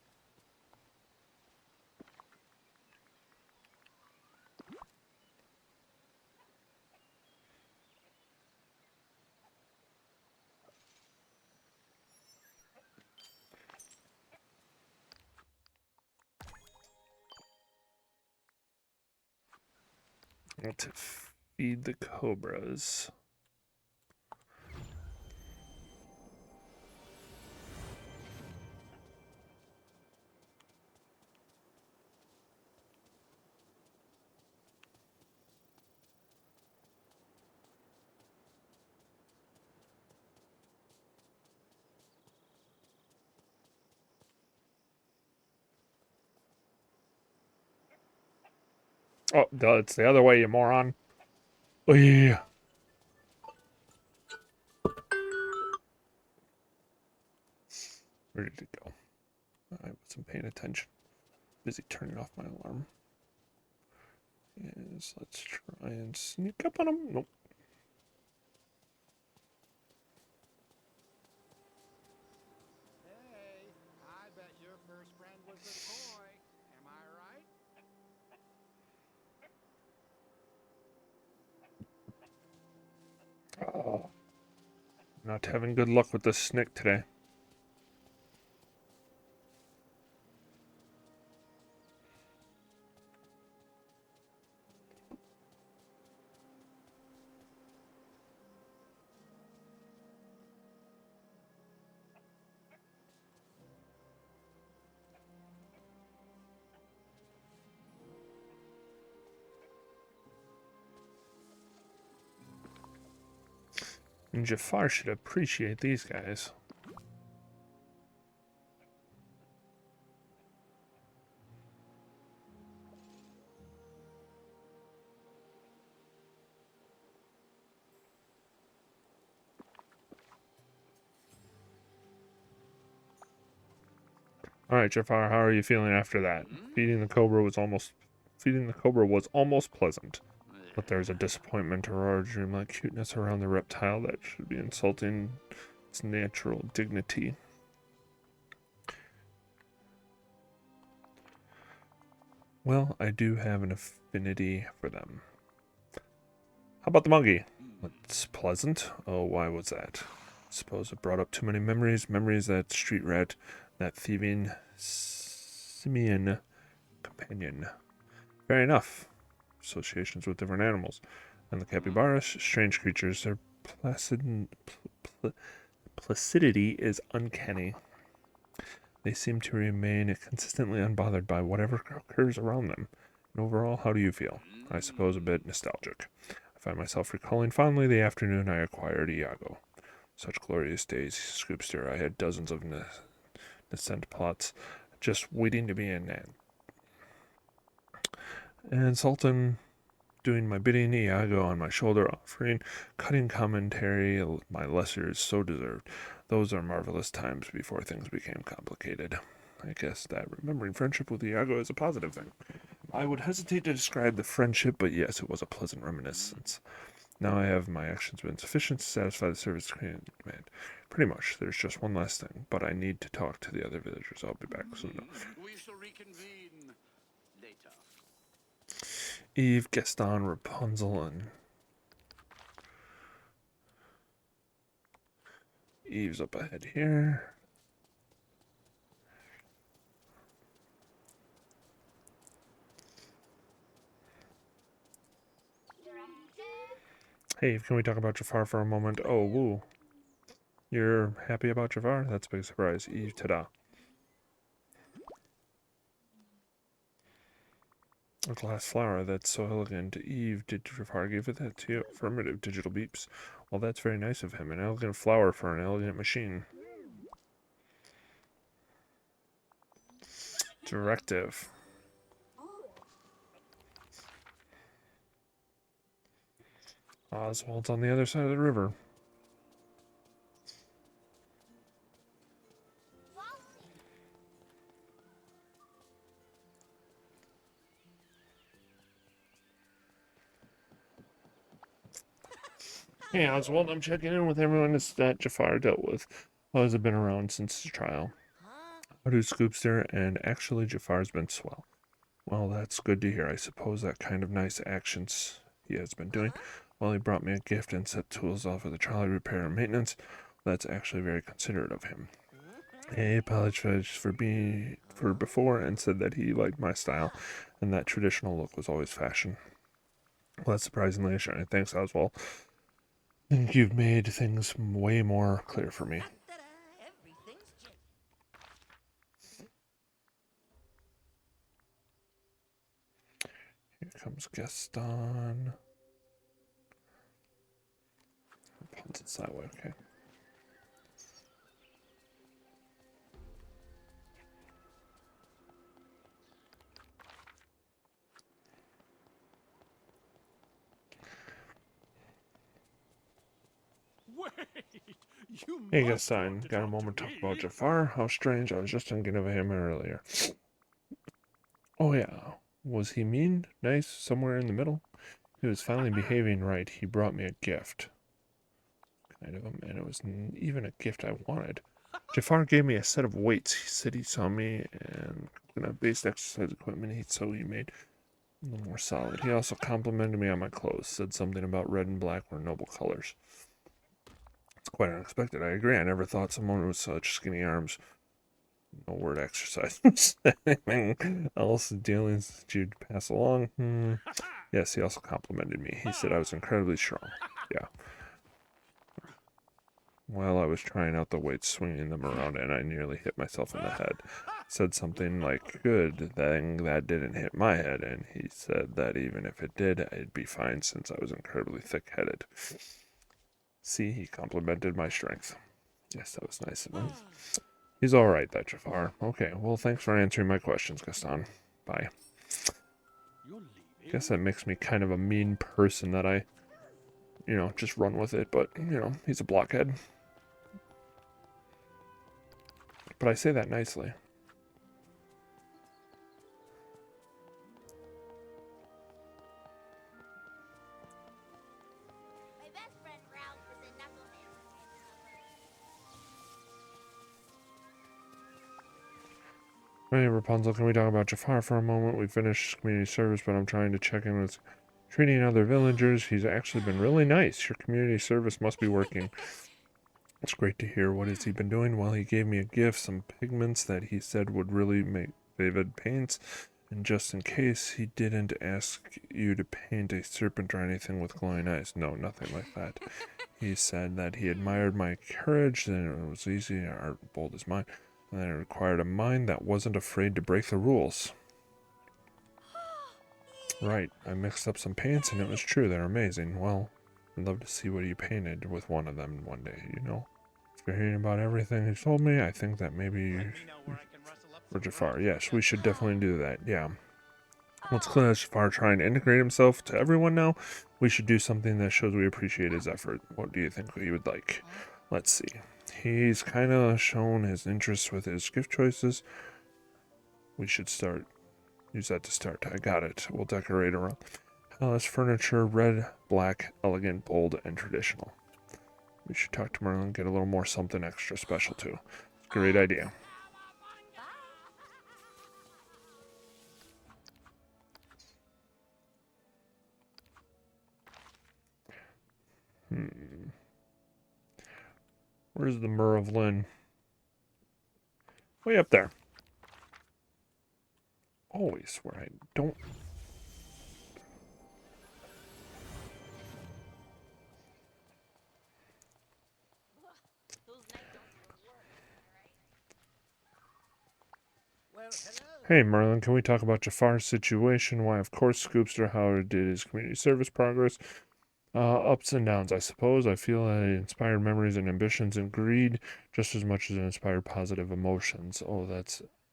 To feed the cobras. Oh, duh, it's the other way, you moron. Oh, yeah. Where did it go? I wasn't paying attention. Busy turning off my alarm. Yes, let's try and sneak up on him. Nope. Hey, I bet your first friend was a toy. Am I right? Oh, not having good luck with this snick today. And Jafar should appreciate these guys. All right, Jafar, how are you feeling after that? Feeding the cobra was almost pleasant, but there's a disappointment or dreamlike cuteness around the reptile that should be insulting its natural dignity. Well, I do have an affinity for them. How about the monkey? It's pleasant. Oh, why was that? Suppose it brought up too many memories. Memories that street rat, that thieving simian companion. Fair enough. Associations with different animals. And the capybaras, strange creatures. Their placidity is uncanny. They seem to remain consistently unbothered by whatever occurs around them. And overall, how do you feel? I suppose a bit nostalgic. I find myself recalling fondly the afternoon I acquired Iago. Such glorious days, Scoobster. I had dozens of nascent plots just waiting to be in. And Sultan doing my bidding, Iago on my shoulder, offering cutting commentary my lessers so deserved. Those are marvelous times before things became complicated. I guess that remembering friendship with Iago is a positive thing. I would hesitate to describe the friendship, but yes, it was a pleasant reminiscence. Now I have my actions been sufficient to satisfy the service demand. Pretty much. There's just one last thing, but I need to talk to the other villagers. I'll be back soon. We shall reconvene later. Eve, Gaston, Rapunzel, and Eve's up ahead here. Hey, can we talk about Jafar for a moment? Oh, woo. You're happy about Jafar? That's a big surprise. Eve, ta-da. A glass flower, that's so elegant. Eve, did Jafar give it that to you? Affirmative, digital beeps. Well, that's very nice of him. An elegant flower for an elegant machine. Directive. Oswald's on the other side of the river. Hey, Oswald, I'm checking in with everyone that Jafar dealt with. How has it been around since his trial? How do Scoobster and actually Jafar's been swell. Well, that's good to hear. I suppose that kind of nice actions he has been doing. Well, he brought me a gift and set tools off for the trolley repair and maintenance. That's actually very considerate of him. He apologized for before and said that he liked my style and that traditional look was always fashion. Well, that's surprisingly shiny. Thanks, Oswald. I think you've made things way more clear for me. Ta-da! Everything's changed. Here comes Gaston. Rapunzel's that way, okay. Wait, you Hey, must Gaston, want to got a talk moment to to talk about me. Jafar? How strange, I was just thinking of him earlier. Oh yeah, was he mean? Nice? Somewhere in the middle? He was finally behaving right. He brought me a gift. Kind of him, and it was even a gift I wanted. Jafar gave me a set of weights. He said he saw me and coconut-based exercise equipment, so he made a little more solid. He also complimented me on my clothes, said something about red and black were noble colors. It's quite unexpected, I agree. I never thought someone with such skinny arms. No word exercise. Anything else dealings that you'd pass along? Yes, he also complimented me. He said I was incredibly strong. Yeah. While I was trying out the weights, swinging them around, and I nearly hit myself in the head. Said something like, good thing that didn't hit my head, and he said that even if it did, I'd be fine since I was incredibly thick-headed. See, he complimented my strength. Yes, that was nice of him. He's alright, that Jafar. Okay, well, thanks for answering my questions, Gaston. Bye. You're leaving? Guess that makes me kind of a mean person that I, just run with it, but, he's a blockhead. But I say that nicely. My best friend Ralph is a knucklehead. Hey, Rapunzel, can we talk about Jafar for a moment? We finished community service, but I'm trying to check in with treating other villagers. He's actually been really nice. Your community service must be working. It's great to hear. What has he been doing? Well, he gave me a gift, some pigments that he said would really make vivid paints. And just in case, he didn't ask you to paint a serpent or anything with glowing eyes. No, nothing like that. He said that he admired my courage, and it was easy, or bold as mine, and that it required a mind that wasn't afraid to break the rules. Right, I mixed up some paints, and it was true. They're amazing. Well, I'd love to see what you painted with one of them one day. After hearing about everything he told me, I think that maybe for Jafar. Yes, we should definitely do that. Yeah. Well, it's clear that Jafar trying to integrate himself to everyone now. We should do something that shows we appreciate his effort. What do you think he would like? Let's see. He's kind of shown his interest with his gift choices. We should use that to start. I got it. We'll decorate around palace furniture, red, black, elegant, bold, and traditional. We should talk to Merlin and get a little more something extra special too. Great idea. Where's the Mur of Lynn? Way up there. Always where I don't. Well, hello. Hey Merlin, can we talk about Jafar's situation? Why, of course, Scoobster, how did his community service progress? Ups and downs, I suppose. I feel that it inspired memories and ambitions and greed just as much as it inspired positive emotions. Oh,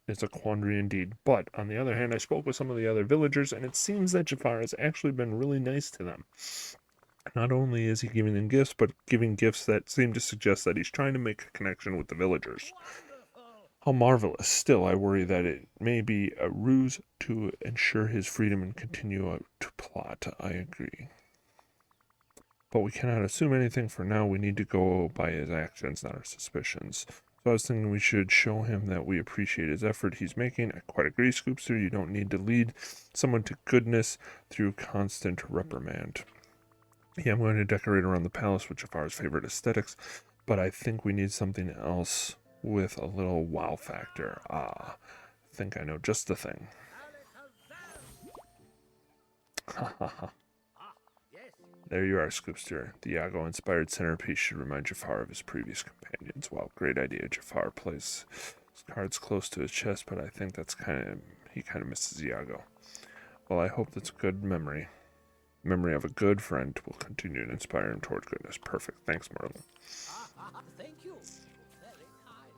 it's a quandary indeed. But on the other hand, I spoke with some of the other villagers, and it seems that Jafar has actually been really nice to them. Not only is he giving them gifts, but giving gifts that seem to suggest that he's trying to make a connection with the villagers. How marvelous. Still, I worry that it may be a ruse to ensure his freedom and continue to plot. I agree. But we cannot assume anything for now. We need to go by his actions, not our suspicions. So I was thinking we should show him that we appreciate his effort he's making. I quite agree, Scoopster. You don't need to lead someone to goodness through constant reprimand. Yeah, I'm going to decorate around the palace with Jafar's favorite aesthetics, but I think we need something else with a little wow factor. I think I know just the thing. Ha ha ha. There you are, Scoobster. The Iago-inspired centerpiece should remind Jafar of his previous companions. Well, great idea. Jafar plays his cards close to his chest, but I think he kind of misses Iago. Well, I hope that's a good memory. Memory of a good friend will continue to inspire him toward goodness. Perfect. Thanks, Merlin. Thank you. Very kind.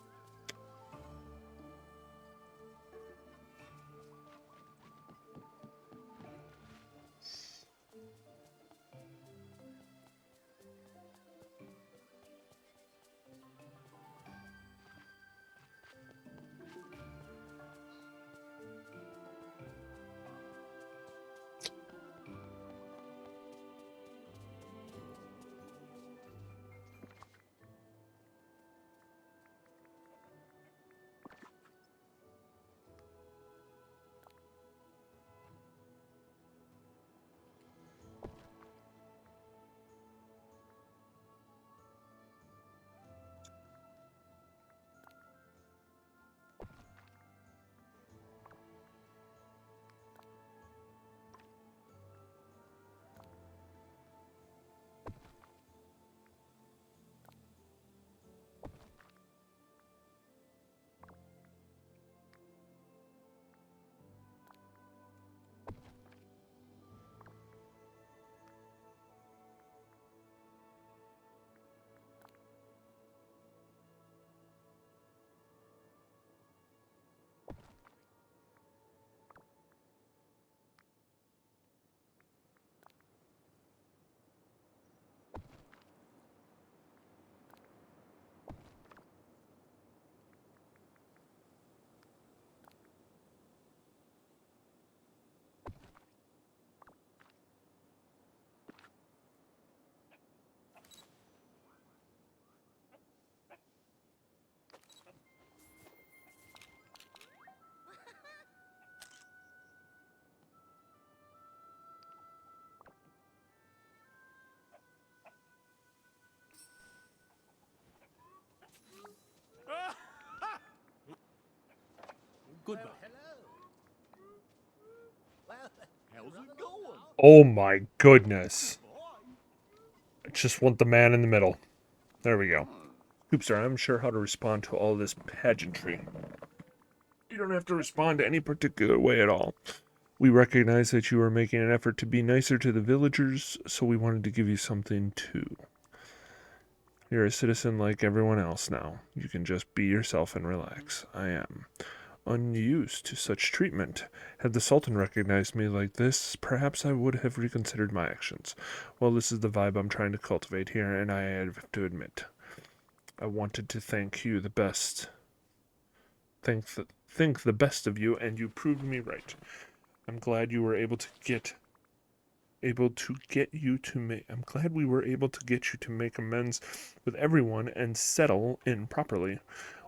Goodbye. How's it going? Oh my goodness. I just want the man in the middle. There we go. Scoobster, I'm sure how to respond to all this pageantry. You don't have to respond to any particular way at all. We recognize that you are making an effort to be nicer to the villagers, so we wanted to give you something too. You're a citizen like everyone else now. You can just be yourself and relax. I am unused to such treatment. Had the Sultan recognized me like this, perhaps I would have reconsidered my actions. Well, this is the vibe I'm trying to cultivate here, and I have to admit, I wanted to thank you the best. Think the best of you, and you proved me right. I'm glad we were able to get you to make amends with everyone and settle in properly.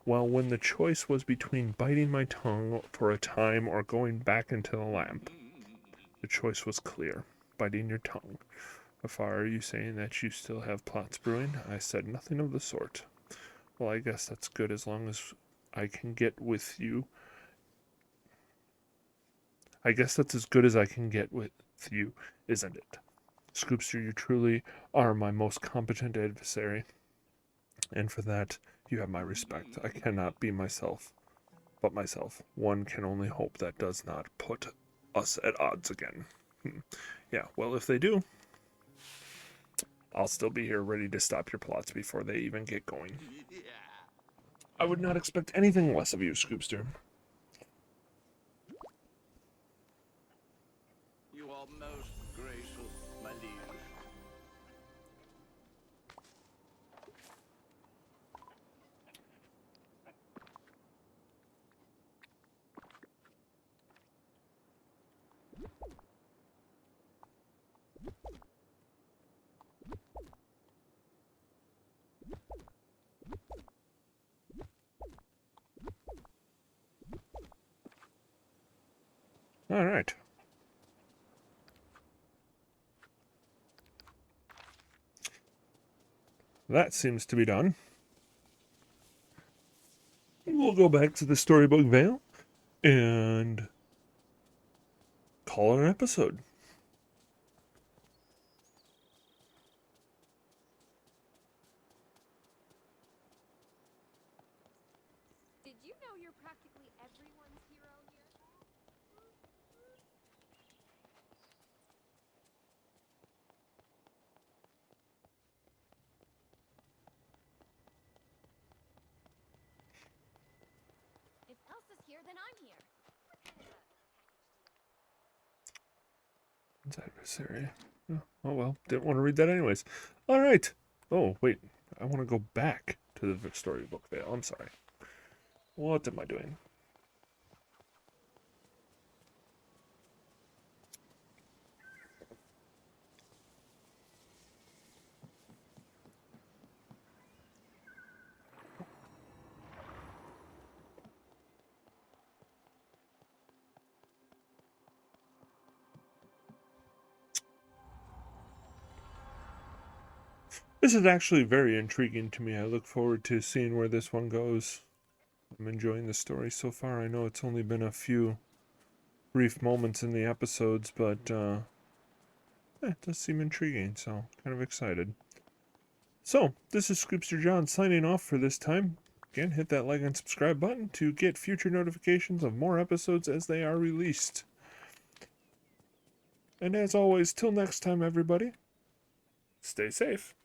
Well, when the choice was between biting my tongue for a time or going back into the lamp, the choice was clear. Biting your tongue. Afar, are you saying that you still have plots brewing? I said nothing of the sort. Well, I guess that's good as long as I can get with you. I guess that's as good as I can get with you, isn't it? Scoobster, you truly are my most competent adversary, and for that you have my respect. I cannot be myself. One can only hope that does not put us at odds again. Yeah, well, if they do, I'll still be here ready to stop your plots before they even get going. I would not expect anything less of you, Scoobster. You are most gracious, my liege. All right. That seems to be done. We'll go back to the Storybook Vale and call it an episode. here, then I'm here. What kind of a package deal? Adversary. Oh well, didn't want to read that anyways. All right. Oh wait, I want to go back to the storybook Vale. I'm sorry. What am I doing? This is actually very intriguing to me. I look forward to seeing where this one goes. I'm enjoying the story so far. I know it's only been a few brief moments in the episodes, but it does seem intriguing, so kind of excited. So, this is Scoobster John signing off for this time. Again, hit that like and subscribe button to get future notifications of more episodes as they are released. And as always, till next time, everybody, stay safe.